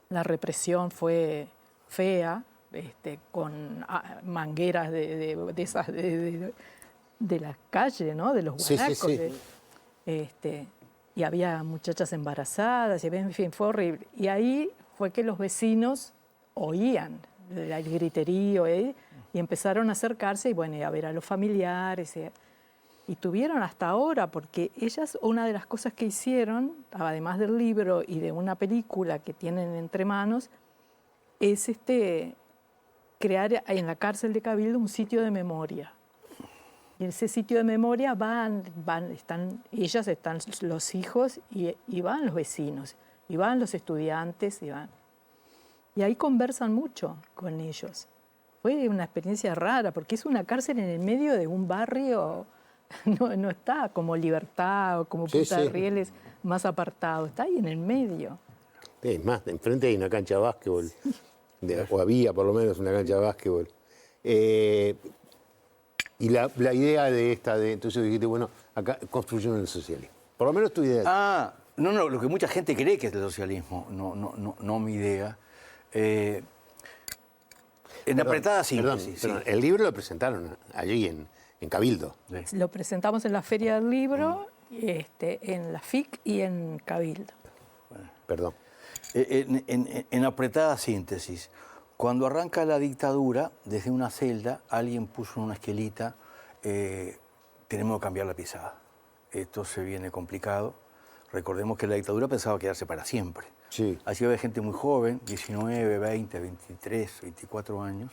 [SPEAKER 4] La represión fue fea, con mangueras de esas de las calles, ¿no?, de los guanacos.
[SPEAKER 1] Sí.
[SPEAKER 4] Y había muchachas embarazadas, y en fin, fue horrible. Y ahí fue que los vecinos oían el griterío, y empezaron a acercarse y bueno, a ver a los familiares. Y tuvieron hasta ahora, porque ellas, una de las cosas que hicieron, además del libro y de una película que tienen entre manos, es crear en la cárcel de Cabildo un sitio de memoria. Y en ese sitio de memoria están los hijos y van los vecinos, y van los estudiantes, y ahí conversan mucho con ellos. Fue una experiencia rara, porque es una cárcel en el medio de un barrio no está como Libertad o como
[SPEAKER 1] Sí,
[SPEAKER 4] Punta de
[SPEAKER 1] sí.
[SPEAKER 4] Rieles más apartado, está ahí en el medio.
[SPEAKER 1] Es más, enfrente hay una cancha de básquetbol, o había por lo menos una cancha de básquetbol. Y la idea de entonces dijiste, bueno, acá construyeron el socialismo. Por lo menos tu idea.
[SPEAKER 3] Ah, no, lo que mucha gente cree que es el socialismo, no mi idea. En
[SPEAKER 1] Perdón,
[SPEAKER 3] apretada síntesis.
[SPEAKER 1] perdón,
[SPEAKER 3] sí.
[SPEAKER 1] el libro lo presentaron allí en Cabildo.
[SPEAKER 3] Sí.
[SPEAKER 4] Lo presentamos en la Feria del Libro, en la FIC y en Cabildo.
[SPEAKER 1] Perdón.
[SPEAKER 3] En apretada síntesis, cuando arranca la dictadura, desde una celda, alguien puso una esquelita, tenemos que cambiar la pisada. Esto se viene complicado. Recordemos que la dictadura pensaba quedarse para siempre.
[SPEAKER 1] Sí.
[SPEAKER 3] Así había gente muy joven, 19, 20, 23, 24 años.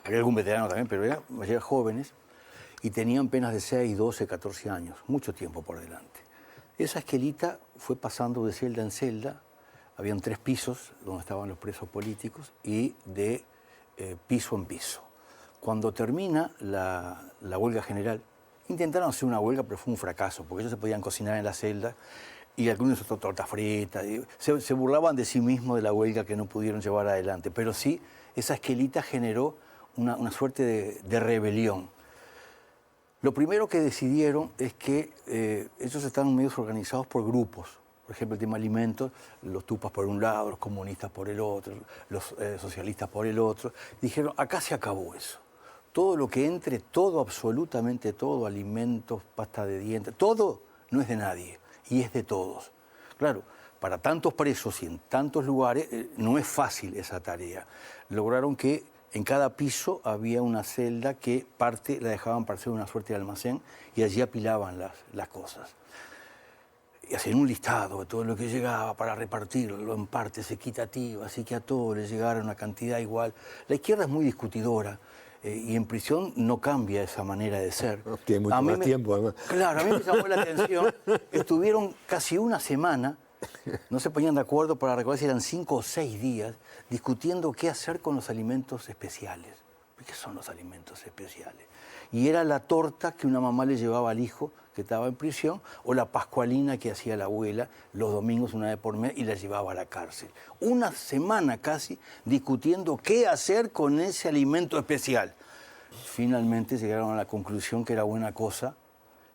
[SPEAKER 3] Había algún veterano también, pero eran mayoría jóvenes. Y tenían penas de 6, 12, 14 años. Mucho tiempo por delante. Esa esquelita fue pasando de celda en celda. Habían 3 pisos donde estaban los presos políticos y de piso en piso. Cuando termina la huelga general, intentaron hacer una huelga, pero fue un fracaso, porque ellos se podían cocinar en la celda y algunos otros tortas fritas. Se burlaban de sí mismos de la huelga que no pudieron llevar adelante. Pero sí, esa esquelita generó una suerte de rebelión. Lo primero que decidieron es que ellos estaban medios organizados por grupos. Por ejemplo, el tema alimentos, los tupas por un lado, los comunistas por el otro, los socialistas por el otro. Dijeron, acá se acabó eso. Todo lo que entre, todo, absolutamente todo, alimentos, pasta de dientes, todo no es de nadie y es de todos. Claro, para tantos presos y en tantos lugares no es fácil esa tarea. Lograron que en cada piso había una celda que parte la dejaban para hacer una suerte de almacén y allí apilaban las cosas. Y hacían un listado de todo lo que llegaba para repartirlo en partes equitativas, así que a todos les llegara una cantidad igual. La izquierda es muy discutidora y en prisión no cambia esa manera de ser.
[SPEAKER 1] Tiene mucho más tiempo, además.
[SPEAKER 3] Claro, a mí me llamó la atención. Estuvieron casi una semana, no se ponían de acuerdo para recordar si eran 5 o 6 días, discutiendo qué hacer con los alimentos especiales. ¿Qué son los alimentos especiales? Y era la torta que una mamá le llevaba al hijo que estaba en prisión, o la pascualina que hacía la abuela los domingos una vez por mes y la llevaba a la cárcel. Una semana casi discutiendo qué hacer con ese alimento especial. Finalmente llegaron a la conclusión que era buena cosa,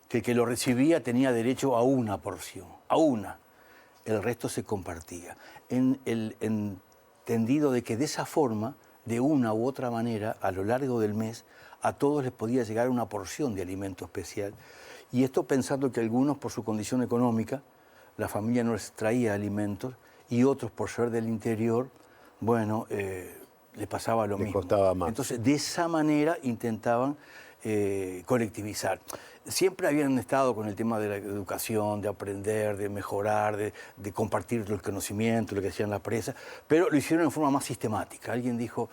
[SPEAKER 3] que el que lo recibía tenía derecho a una porción, a una. El resto se compartía. En el entendido de que de esa forma, de una u otra manera, a lo largo del mes, a todos les podía llegar una porción de alimento especial. Y esto pensando que algunos, por su condición económica, la familia no les traía alimentos, y otros, por ser del interior, bueno, les pasaba lo mismo.
[SPEAKER 1] Costaba más.
[SPEAKER 3] Entonces, de esa manera intentaban colectivizar. Siempre habían estado con el tema de la educación, de aprender, de mejorar, de compartir el conocimiento, lo que hacían las presas, pero lo hicieron en forma más sistemática. Alguien dijo,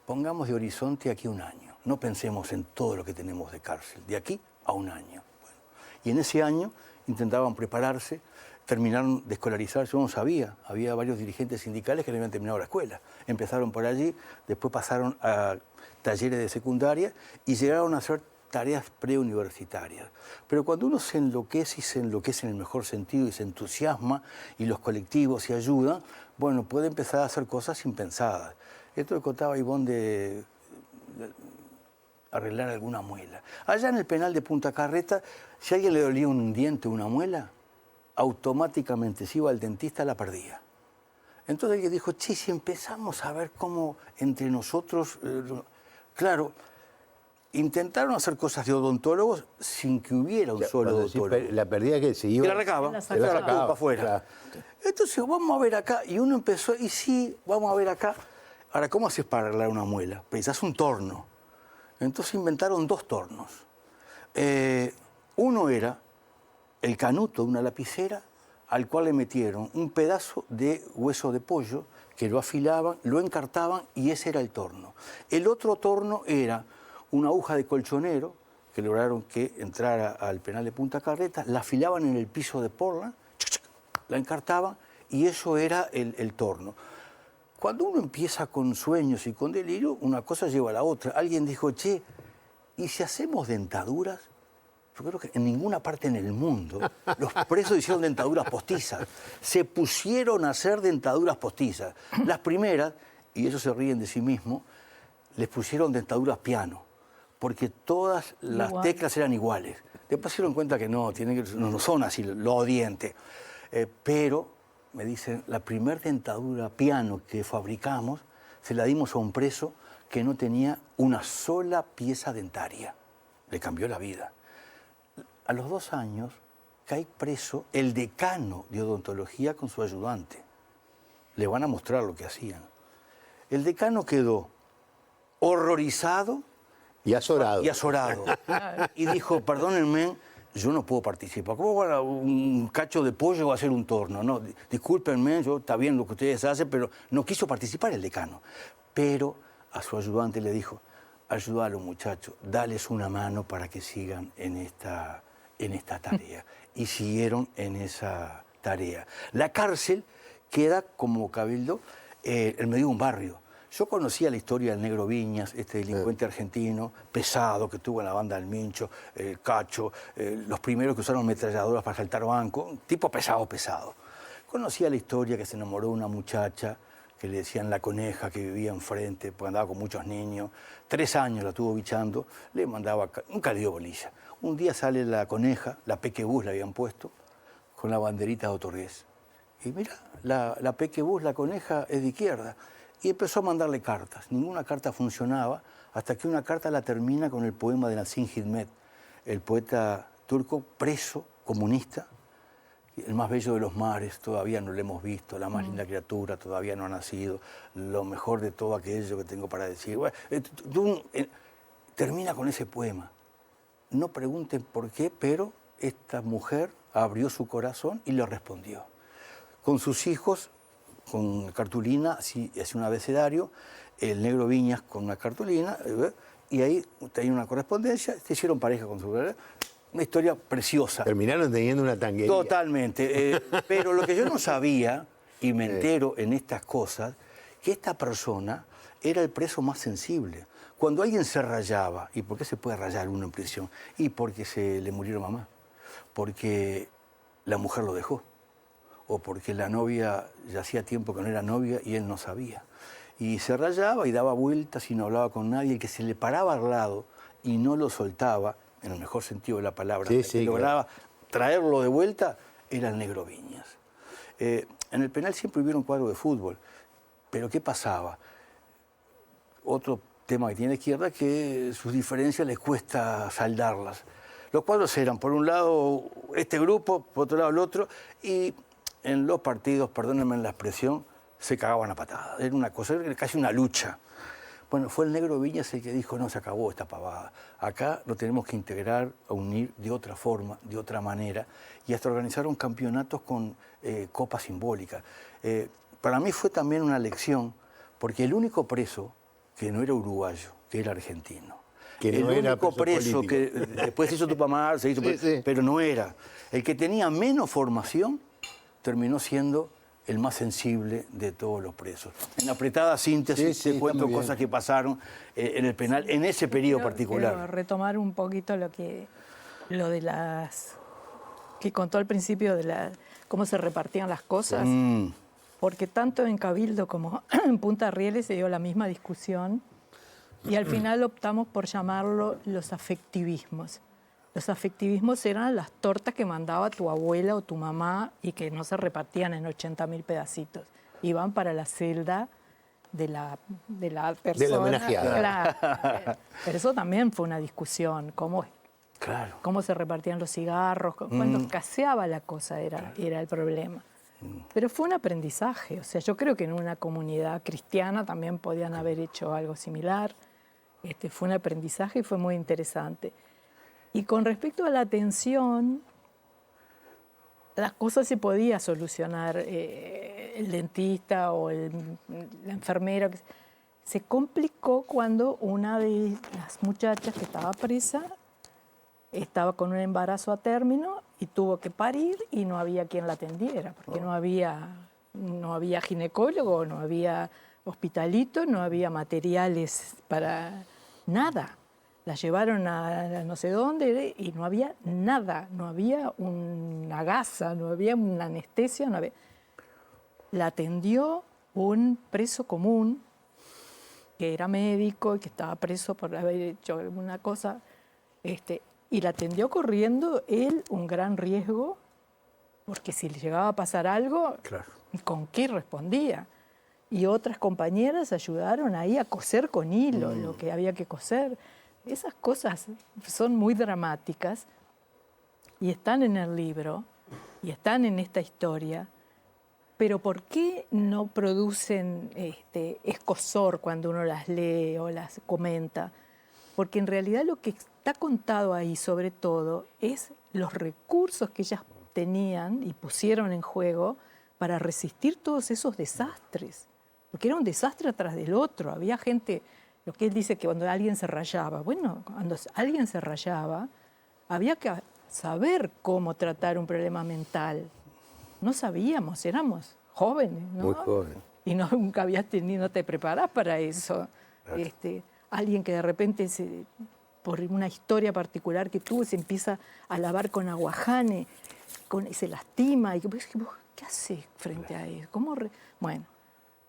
[SPEAKER 3] pongamos de horizonte aquí un año, no pensemos en todo lo que tenemos de cárcel, de aquí a un año. Bueno, y en ese año intentaban prepararse, terminaron de escolarizarse, uno sabía, había varios dirigentes sindicales que no habían terminado la escuela. Empezaron por allí, después pasaron a talleres de secundaria y llegaron a hacer tareas preuniversitarias. Pero cuando uno se enloquece, y se enloquece en el mejor sentido, y se entusiasma, y los colectivos se ayudan, bueno, puede empezar a hacer cosas impensadas. Esto que contaba Ivonne de arreglar alguna muela. Allá en el penal de Punta Carreta, si a alguien le dolía un diente o una muela, automáticamente si iba al dentista la perdía. Entonces alguien dijo, che, si empezamos a ver cómo entre nosotros... claro, intentaron hacer cosas de odontólogos sin que hubiera un solo odontólogo.
[SPEAKER 1] La perdida que se iba.
[SPEAKER 3] Y la recaba,
[SPEAKER 4] Se
[SPEAKER 3] la
[SPEAKER 4] la
[SPEAKER 3] sacaba para afuera.
[SPEAKER 1] Claro.
[SPEAKER 3] Entonces, vamos a ver acá. Y uno empezó, y sí, vamos a ver acá. Ahora, ¿cómo haces para arreglar una muela? Pensás un torno. Entonces inventaron 2 tornos. Uno era el canuto de una lapicera al cual le metieron un pedazo de hueso de pollo que lo afilaban, lo encartaban y ese era el torno. El otro torno era una aguja de colchonero que lograron que entrara al penal de Punta Carreta, la afilaban en el piso de Portland, la encartaban y eso era el torno. Cuando uno empieza con sueños y con delirio, una cosa lleva a la otra. Alguien dijo, che, ¿y si hacemos dentaduras? yo creo que en ninguna parte en el mundo los presos hicieron dentaduras postizas. Se pusieron a hacer dentaduras postizas. Las primeras, y ellos se ríen de sí mismos, les pusieron dentaduras piano, porque todas las teclas eran iguales. Después se dieron cuenta que no son así los dientes. Pero, me dicen, la primer dentadura piano que fabricamos se la dimos a un preso que no tenía una sola pieza dentaria. Le cambió la vida. A los 2 años cae preso el decano de odontología con su ayudante. Le van a mostrar lo que hacían. El decano quedó horrorizado
[SPEAKER 1] y azorado.
[SPEAKER 3] Y dijo, perdónenme, yo no puedo participar. ¿Cómo va un cacho de pollo va a hacer un torno? No, discúlpenme, está bien lo que ustedes hacen, pero no quiso participar el decano. Pero a su ayudante le dijo, ayúdalo muchachos, dales una mano para que sigan en esta tarea. Y siguieron en esa tarea. La cárcel queda como cabildo en medio de un barrio. Yo conocía la historia del Negro Viñas, este delincuente argentino, pesado, que tuvo en la banda del Mincho, el Cacho, los primeros que usaron ametralladoras para saltar banco, un tipo pesado. Conocía la historia que se enamoró de una muchacha que le decían la Coneja, que vivía enfrente, porque andaba con muchos niños. 3 años la tuvo bichando, le mandaba, nunca le dio bolilla. Un día sale la Coneja, la Pequebús la habían puesto, con la banderita de Otorgués. Y mira, la Pequebús, la Coneja, es de izquierda. Y empezó a mandarle cartas. Ninguna carta funcionaba, hasta que una carta la termina con el poema de Nazim Hikmet, el poeta turco preso, comunista. El más bello de los mares todavía no lo hemos visto, la más linda criatura todavía no ha nacido, lo mejor de todo aquello que tengo para decir. Bueno, termina con ese poema. No pregunten por qué, pero esta mujer abrió su corazón y le respondió. Con sus hijos, con cartulina, así un abecedario, el Negro Viñas con una cartulina, y ahí tenía una correspondencia, se hicieron pareja con su... Una historia preciosa.
[SPEAKER 1] Terminaron teniendo una tanguería.
[SPEAKER 3] Totalmente. Pero lo que yo no sabía, y me entero en estas cosas, que esta persona era el preso más sensible. Cuando alguien se rayaba, ¿y por qué se puede rayar uno en prisión? Y porque se le murió mamá, porque la mujer lo dejó, o porque la novia ya hacía tiempo que no era novia y él no sabía. Y se rayaba y daba vueltas y no hablaba con nadie, y que se le paraba al lado y no lo soltaba, en el mejor sentido de la palabra, que lograba traerlo de vuelta, era el Negro Viñas. En el penal siempre hubieron cuadros de fútbol, pero ¿qué pasaba? Otro tema que tiene la izquierda, que sus diferencias les cuesta saldarlas. Los cuadros eran, por un lado, este grupo, por otro lado, el otro, y en los partidos, perdónenme la expresión, se cagaban a patadas. Era una cosa, era casi una lucha. Bueno, fue el Negro Viñas el que dijo, no, se acabó esta pavada. Acá lo tenemos que integrar, a unir de otra forma, de otra manera, y hasta organizaron campeonatos con copas simbólicas. Para mí fue también una lección, porque el único preso que no era uruguayo, que era argentino.
[SPEAKER 1] Que no
[SPEAKER 3] el
[SPEAKER 1] era
[SPEAKER 3] único preso que después se hizo Tupamar, se hizo, pero no era. El que tenía menos formación terminó siendo el más sensible de todos los presos. En apretada síntesis te cuento cosas que pasaron en el penal en ese periodo particular.
[SPEAKER 4] Quiero retomar un poquito lo de las que contó al principio de cómo se repartían las cosas, porque tanto en Cabildo como en Punta Rieles se dio la misma discusión y al final optamos por llamarlo los afectivismos. Los afectivismos eran las tortas que mandaba tu abuela o tu mamá y que no se repartían en 80.000 pedacitos. Iban para la celda de la persona.
[SPEAKER 1] De la homenajeada.
[SPEAKER 4] Claro. Pero eso también fue una discusión. ¿Cómo se repartían los cigarros? Cuando escaseaba la cosa era el problema. Pero fue un aprendizaje. O sea, yo creo que en una comunidad cristiana también podían haber hecho algo similar. Fue un aprendizaje y fue muy interesante. Y con respecto a la atención, las cosas se podía solucionar. El dentista o la enfermera. Se complicó cuando una de las muchachas que estaba presa estaba con un embarazo a término y tuvo que parir y no había quien la atendiera, porque no había ginecólogo, no había hospitalito, no había materiales para nada. La llevaron a no sé dónde y no había nada, no había una gasa, no había una anestesia, no había... La atendió un preso común que era médico y que estaba preso por haber hecho alguna cosa, y la atendió corriendo él un gran riesgo, porque si le llegaba a pasar algo,
[SPEAKER 3] Claro.
[SPEAKER 4] ¿con qué respondía? Y otras compañeras ayudaron ahí a coser con hilo lo que había que coser. Esas cosas son muy dramáticas y están en el libro y están en esta historia. Pero ¿por qué no producen escozor cuando uno las lee o las comenta? Porque en realidad lo que está contado ahí, sobre todo, es los recursos que ellas tenían y pusieron en juego para resistir todos esos desastres. Porque era un desastre atrás del otro. Había gente, lo que él dice que cuando alguien se rayaba, bueno, cuando alguien se rayaba, había que saber cómo tratar un problema mental. No sabíamos, éramos jóvenes, ¿no?
[SPEAKER 1] Muy jóvenes.
[SPEAKER 4] Y nunca habías tenido, no te preparás para eso.
[SPEAKER 3] Claro.
[SPEAKER 4] Alguien que de repente, por una historia particular que tuvo, se empieza a lavar con aguajane, se lastima. Y vos, ¿qué haces frente a eso? Bueno,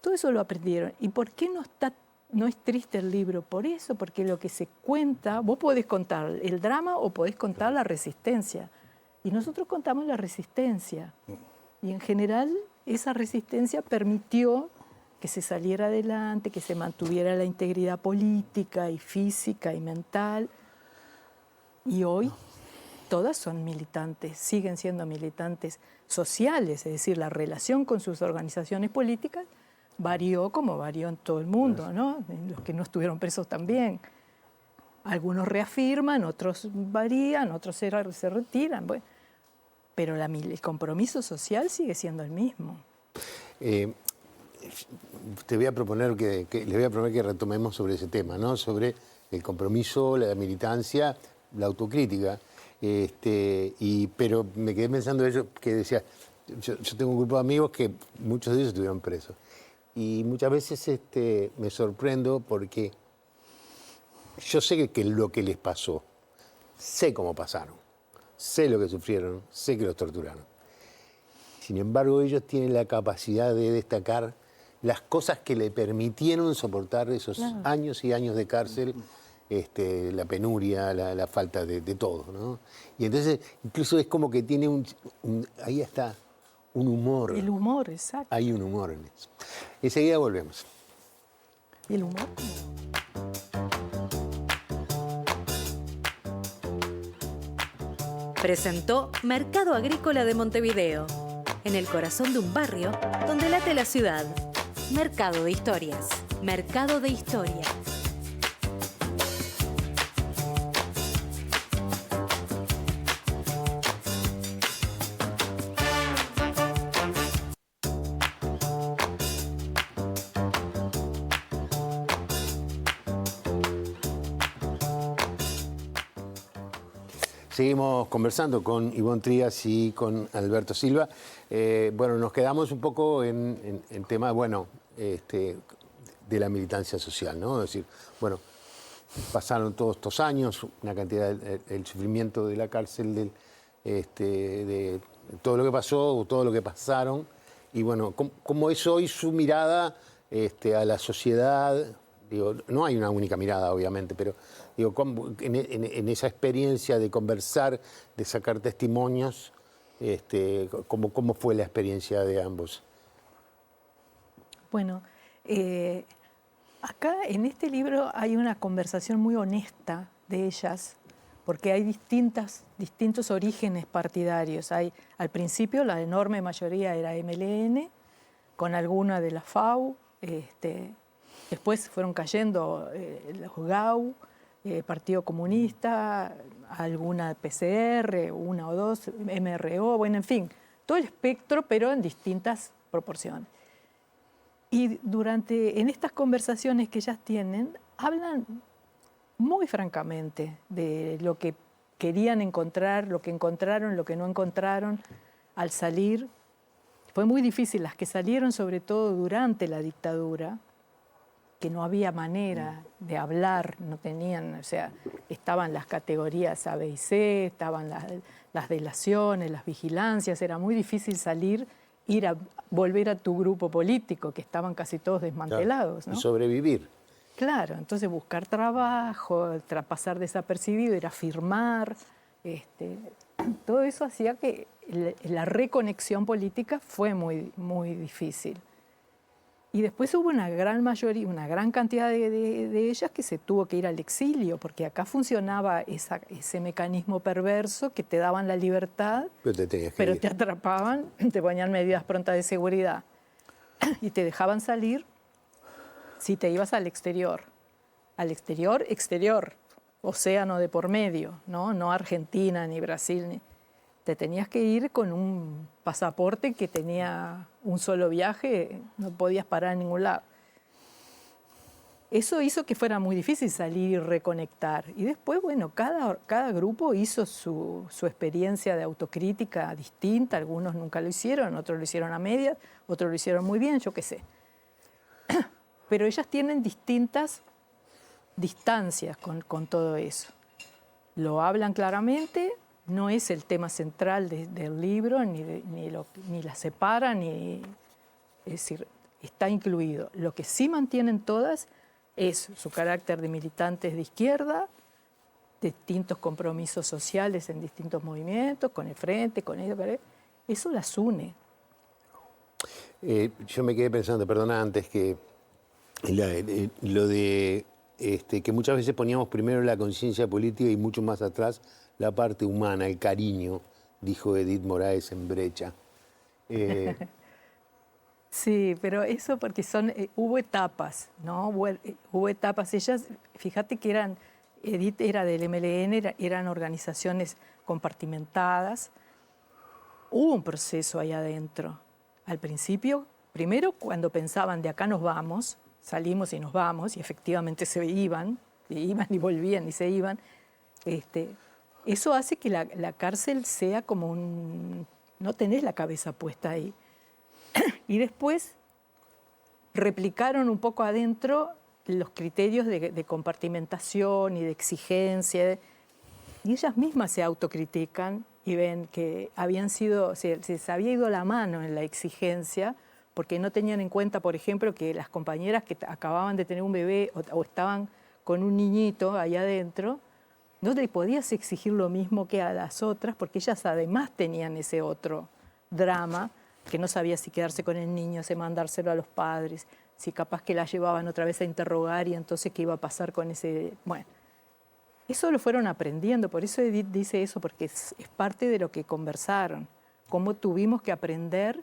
[SPEAKER 4] todo eso lo aprendieron. ¿Y por qué no es triste el libro? Por eso, porque lo que se cuenta, vos podés contar el drama o podés contar la resistencia. Y nosotros contamos la resistencia. Y en general esa resistencia permitió que se saliera adelante, que se mantuviera la integridad política y física y mental. Y hoy todas son militantes, siguen siendo militantes sociales, es decir, la relación con sus organizaciones políticas varió como varió en todo el mundo, ¿no? Los que no estuvieron presos también. Algunos reafirman, otros varían, otros se retiran. Bueno, pero el compromiso social sigue siendo el mismo.
[SPEAKER 1] Te voy a proponer les voy a proponer que retomemos sobre ese tema, ¿no? Sobre el compromiso, la militancia, la autocrítica. Pero me quedé pensando eso que decía, yo tengo un grupo de amigos que muchos de ellos estuvieron presos. Y muchas veces me sorprendo porque yo sé que lo que les pasó, sé cómo pasaron, sé lo que sufrieron, sé que los torturaron. Sin embargo, ellos tienen la capacidad de destacar las cosas que le permitieron soportar esos años y años de cárcel, la penuria, la falta de todo, ¿no? Y entonces, incluso es como que tiene ahí está un humor.
[SPEAKER 4] El humor, exacto.
[SPEAKER 1] Hay un humor en eso. Enseguida volvemos.
[SPEAKER 4] ¿Y el humor?
[SPEAKER 2] Presentó Mercado Agrícola de Montevideo, en el corazón de un barrio donde late la ciudad. Mercado de Historias. Mercado de Historia.
[SPEAKER 1] Seguimos conversando con Ivonne Trías y con Alberto Silva. Bueno, nos quedamos un poco en tema, de la militancia social, ¿no? Es decir, bueno, pasaron todos estos años, una cantidad, el sufrimiento de la cárcel, de todo lo que pasó, todo lo que pasaron, y bueno, ¿cómo es hoy su mirada a la sociedad? Digo, no hay una única mirada, obviamente, pero digo, en esa experiencia de conversar, de sacar testimonios, ¿cómo fue la experiencia de ambos?
[SPEAKER 4] Bueno, acá en este libro hay una conversación muy honesta de ellas, porque hay distintos orígenes partidarios. Al principio la enorme mayoría era MLN, con alguna de la FAU, después fueron cayendo los GAU, Partido Comunista, alguna PCR, una o dos, MRO, bueno, en fin, todo el espectro, pero en distintas proporciones. Y en estas conversaciones que ellas tienen, hablan muy francamente de lo que querían encontrar, lo que encontraron, lo que no encontraron al salir. Fue muy difícil, las que salieron sobre todo durante la dictadura, que no había manera de hablar, no tenían, o sea, estaban las categorías A, B y C, estaban las delaciones, las vigilancias, era muy difícil salir, volver a tu grupo político, que estaban casi todos desmantelados, ¿no?
[SPEAKER 1] Y sobrevivir.
[SPEAKER 4] Claro, entonces buscar trabajo, pasar desapercibido, ir a firmar, todo eso hacía que la reconexión política fue muy, muy difícil. Y después hubo una gran mayoría, una gran cantidad de ellas que se tuvo que ir al exilio, porque acá funcionaba ese mecanismo perverso que te daban la libertad, pero te atrapaban, te ponían medidas prontas de seguridad y te dejaban salir si te ibas al exterior. Al exterior, exterior, océano de por medio, no Argentina ni Brasil. Te tenías que ir con un pasaporte que tenía un solo viaje, no podías parar en ningún lado. Eso hizo que fuera muy difícil salir y reconectar. Y después, bueno, cada grupo hizo su experiencia de autocrítica distinta. Algunos nunca lo hicieron, otros lo hicieron a medias, otros lo hicieron muy bien, yo qué sé. Pero ellas tienen distintas distancias con todo eso. Lo hablan claramente. No es el tema central del libro, ni la separa, es decir, está incluido. Lo que sí mantienen todas es su carácter de militantes de izquierda, distintos compromisos sociales en distintos movimientos, con el Frente, con ellos, eso las une.
[SPEAKER 1] Yo me quedé pensando, perdona, antes que lo de que muchas veces poníamos primero la conciencia política y mucho más atrás la parte humana, el cariño, dijo Edith Moraes en Brecha.
[SPEAKER 4] Sí, pero eso porque hubo etapas, ¿no? Hubo etapas. Ellas, fíjate que Edith era del MLN, eran organizaciones compartimentadas. Hubo un proceso ahí adentro. Al principio, primero cuando pensaban de acá nos vamos, salimos y nos vamos, y efectivamente se iban y volvían y se iban. Eso hace que la cárcel sea como no tenés la cabeza puesta ahí. Y después replicaron un poco adentro los criterios de compartimentación y de exigencia. Y ellas mismas se autocritican y ven que se les había ido la mano en la exigencia porque no tenían en cuenta, por ejemplo, que las compañeras que acababan de tener un bebé o estaban con un niñito ahí adentro, no le podías exigir lo mismo que a las otras, porque ellas además tenían ese otro drama, que no sabía si quedarse con el niño, si mandárselo a los padres, si capaz que la llevaban otra vez a interrogar y entonces qué iba a pasar con ese... Bueno, eso lo fueron aprendiendo, por eso Edith dice eso, porque es parte de lo que conversaron, cómo tuvimos que aprender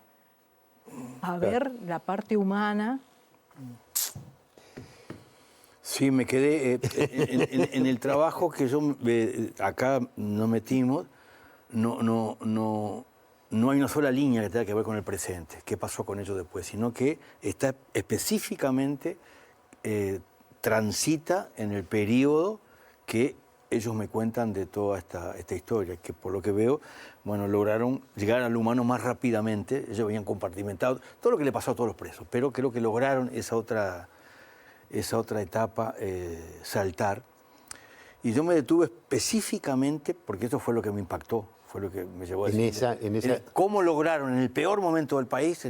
[SPEAKER 4] a ver la parte humana.
[SPEAKER 3] Sí, me quedé en el trabajo que acá nos metimos, no hay una sola línea que tenga que ver con el presente, qué pasó con ellos después, sino que está específicamente, transita en el periodo que ellos me cuentan de toda esta historia, que por lo que veo, bueno, lograron llegar al humano más rápidamente, ellos habían compartimentado todo lo que le pasó a todos los presos, pero creo que lograron esa otra etapa, saltar. Y yo me detuve específicamente, porque eso fue lo que me impactó, fue lo que me llevó a decir. ¿Cómo lograron en el peor momento del país,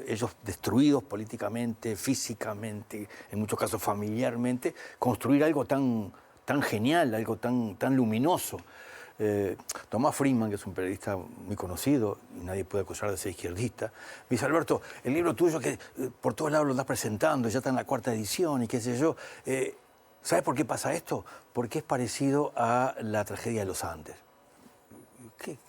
[SPEAKER 3] ellos destruidos políticamente, físicamente, en muchos casos familiarmente, construir algo tan genial, algo tan luminoso? Tomás Friedman, que es un periodista muy conocido, y nadie puede acusar de ser izquierdista, me dice: Alberto, el libro tuyo que por todos lados lo estás presentando, ya está en la 4ª edición y qué sé yo. ¿Sabes por qué pasa esto? Porque es parecido a la tragedia de los Andes. ¿Qué?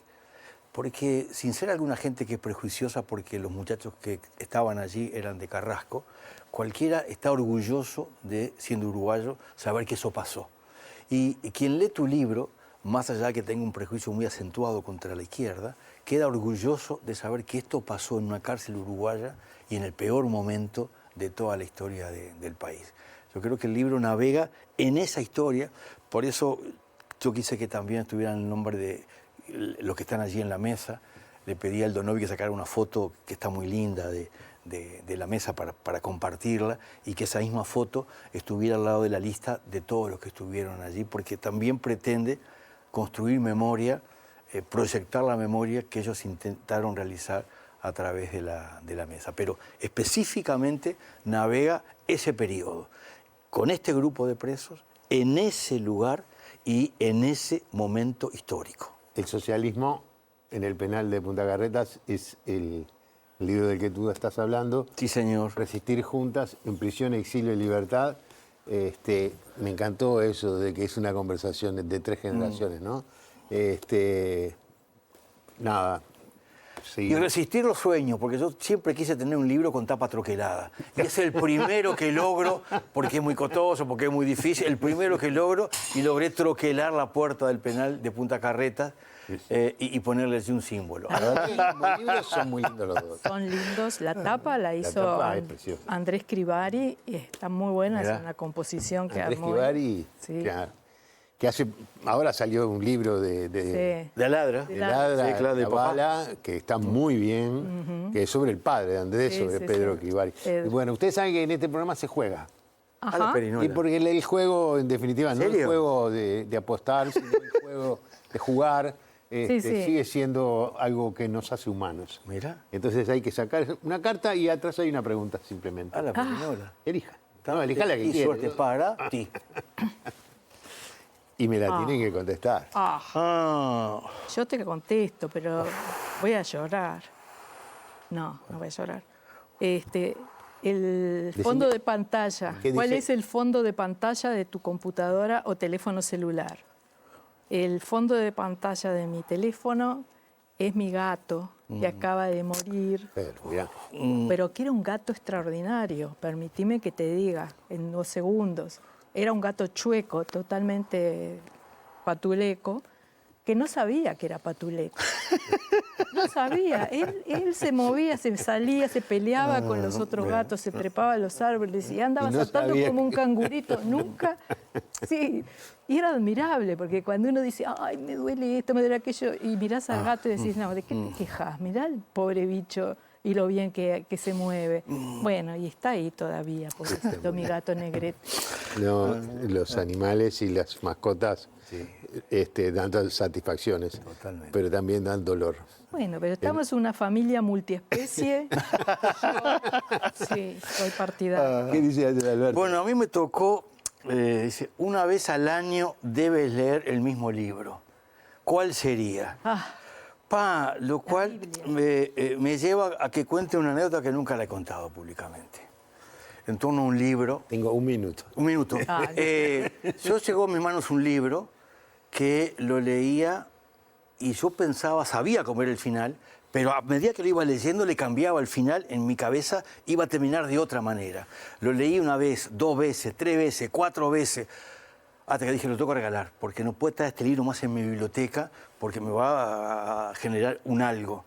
[SPEAKER 3] Porque sin ser alguna gente que es prejuiciosa porque los muchachos que estaban allí eran de Carrasco, cualquiera está orgulloso de, siendo uruguayo, saber que eso pasó. Y quien lee tu libro, más allá de que tenga un prejuicio muy acentuado contra la izquierda, queda orgulloso de saber que esto pasó en una cárcel uruguaya y en el peor momento de toda la historia del país. Yo creo que el libro navega en esa historia, por eso yo quise que también estuvieran el nombre de los que están allí en la mesa. Le pedí a Aldo Novi que sacara una foto que está muy linda de de la mesa para compartirla y que esa misma foto estuviera al lado de la lista de todos los que estuvieron allí, porque también pretende construir memoria, proyectar la memoria que ellos intentaron realizar a través de la mesa. Pero específicamente navega ese periodo, con este grupo de presos, en ese lugar y en ese momento histórico.
[SPEAKER 1] El socialismo en el penal de Punta Carretas es el libro del que tú estás hablando.
[SPEAKER 3] Sí, señor.
[SPEAKER 1] Resistir juntas, en prisión, exilio y libertad. Me encantó eso de que es una conversación de 3 generaciones, ¿no? Nada. Sí.
[SPEAKER 3] Y resistir los sueños, porque yo siempre quise tener un libro con tapa troquelada. Y es el primero que logro, porque es muy costoso, porque es muy difícil, el primero que logro, y logré troquelar la puerta del penal de Punta Carretas y ponerle así un símbolo.
[SPEAKER 1] Los libros son muy lindos los dos.
[SPEAKER 4] Son lindos. La tapa la hizo
[SPEAKER 1] tapa es preciosa.
[SPEAKER 4] Andrés Crivari y está muy buena.
[SPEAKER 3] Mirá.
[SPEAKER 4] Es una composición que
[SPEAKER 1] Andrés
[SPEAKER 4] armó.
[SPEAKER 1] Crivari,
[SPEAKER 4] Sí.
[SPEAKER 1] que hace, ahora salió un libro
[SPEAKER 4] Sí.
[SPEAKER 3] De Ladra.
[SPEAKER 1] de Ladra,
[SPEAKER 3] Sí, claro, de papá.
[SPEAKER 1] Bala, que está muy bien, que es sobre el padre de Andrés,
[SPEAKER 4] Sí,
[SPEAKER 1] sobre
[SPEAKER 4] sí,
[SPEAKER 1] Pedro
[SPEAKER 4] sí.
[SPEAKER 1] Crivari.
[SPEAKER 4] Pedro.
[SPEAKER 1] Y bueno, ustedes saben que en este programa se juega.
[SPEAKER 3] A la
[SPEAKER 4] Ajá.
[SPEAKER 3] perinola.
[SPEAKER 1] Y porque el juego, en definitiva, no el
[SPEAKER 3] ¿Serio?
[SPEAKER 1] juego de apostar, sino el juego de jugar,
[SPEAKER 4] Sí.
[SPEAKER 1] sigue siendo algo que nos hace humanos.
[SPEAKER 3] Mirá.
[SPEAKER 1] Entonces hay que sacar una carta y atrás hay una pregunta simplemente.
[SPEAKER 3] A la perinola.
[SPEAKER 1] Elija. No, elija la que
[SPEAKER 3] Y
[SPEAKER 1] quiera.
[SPEAKER 3] suerte para ti.
[SPEAKER 1] Y me la tienen que contestar.
[SPEAKER 3] Ah,
[SPEAKER 4] Yo te contesto, pero voy a llorar. No voy a llorar. El fondo de pantalla.
[SPEAKER 1] ¿Qué
[SPEAKER 4] ¿Cuál
[SPEAKER 1] dice?
[SPEAKER 4] es el fondo de pantalla de tu computadora o teléfono celular? El fondo de pantalla de mi teléfono es mi gato, que acaba de morir,
[SPEAKER 1] Pero, mirá.
[SPEAKER 4] pero que era un gato extraordinario. Permitime que te diga en 2 segundos. Era un gato chueco, totalmente patuleco, que no sabía que era patuleco. No sabía. Él se movía, se salía, se peleaba con los otros gatos, se trepaba a los árboles y andaba
[SPEAKER 1] Y no
[SPEAKER 4] saltando
[SPEAKER 1] sabía
[SPEAKER 4] como un
[SPEAKER 1] que-
[SPEAKER 4] cangurito. Nunca. Sí. Y era admirable, porque cuando uno dice, ay, me duele esto, me duele aquello, y mirás al gato y decís, no, ¿de qué te quejas? Mirá el pobre bicho y lo bien que se mueve. Bueno, y está ahí todavía, pobrecito mi gato negrete.
[SPEAKER 1] No, los animales y las mascotas dan todas satisfacciones,
[SPEAKER 3] Totalmente.
[SPEAKER 1] pero también dan dolor.
[SPEAKER 4] Bueno, pero estamos en una familia multiespecie. Yo, sí, soy partidaria.
[SPEAKER 1] ¿Qué dice Alberto?
[SPEAKER 3] bueno, a mí me tocó, dice, una vez al año debes leer el mismo libro. ¿Cuál sería? Lo cual me lleva a que cuente una anécdota que nunca la he contado públicamente. En torno a un libro.
[SPEAKER 1] Tengo un minuto.
[SPEAKER 3] Un minuto. Yo llegó a mis manos un libro que lo leía y yo pensaba, sabía cómo era el final, pero a medida que lo iba leyendo le cambiaba el final, en mi cabeza iba a terminar de otra manera. Lo leí 1 vez, 2 veces, 3 veces, 4 veces, hasta que dije, lo tengo que regalar, porque no puedo estar este libro más en mi biblioteca, porque me va a generar un algo.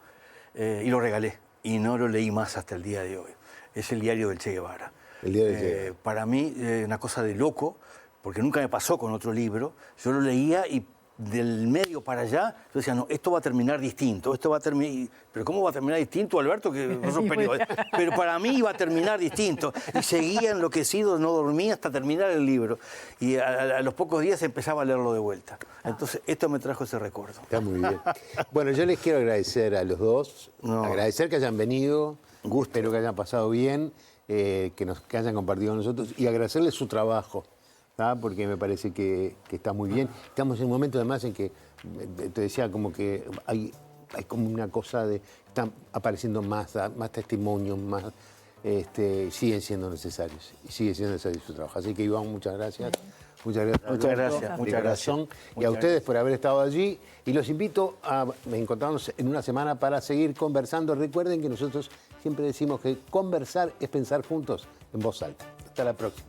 [SPEAKER 3] Y lo regalé, y no lo leí más hasta el día de hoy. Es el diario del Che Guevara.
[SPEAKER 1] El diario del Che Guevara.
[SPEAKER 3] Para mí, una cosa de loco, porque nunca me pasó con otro libro. Yo lo leía y del medio para allá, yo decía, no, esto va a terminar distinto, esto va a terminar... Pero ¿cómo va a terminar distinto, Alberto? Que no sos periodista. Pero para mí iba a terminar distinto. Y seguía enloquecido, no dormía hasta terminar el libro. Y a los pocos días empezaba a leerlo de vuelta. Entonces, esto me trajo ese recuerdo.
[SPEAKER 1] Está muy bien. Bueno, yo les quiero agradecer a los dos,
[SPEAKER 3] No.
[SPEAKER 1] agradecer que hayan venido, espero que hayan pasado bien, que hayan compartido con nosotros y agradecerles su trabajo. Porque me parece que está muy bien. Estamos en un momento además en que, te decía, como que hay como una cosa de, están apareciendo más testimonios, más, siguen siendo necesarios y sigue siendo necesario su trabajo. Así que Iván, muchas gracias. Muchas gracias.
[SPEAKER 3] Muchas
[SPEAKER 1] Alberto,
[SPEAKER 3] gracias,
[SPEAKER 1] de
[SPEAKER 3] muchas
[SPEAKER 1] corazón.
[SPEAKER 3] gracias.
[SPEAKER 1] Y a ustedes por haber estado allí. Y los invito a encontrarnos en una semana para seguir conversando. Recuerden que nosotros siempre decimos que conversar es pensar juntos en voz alta. Hasta la próxima.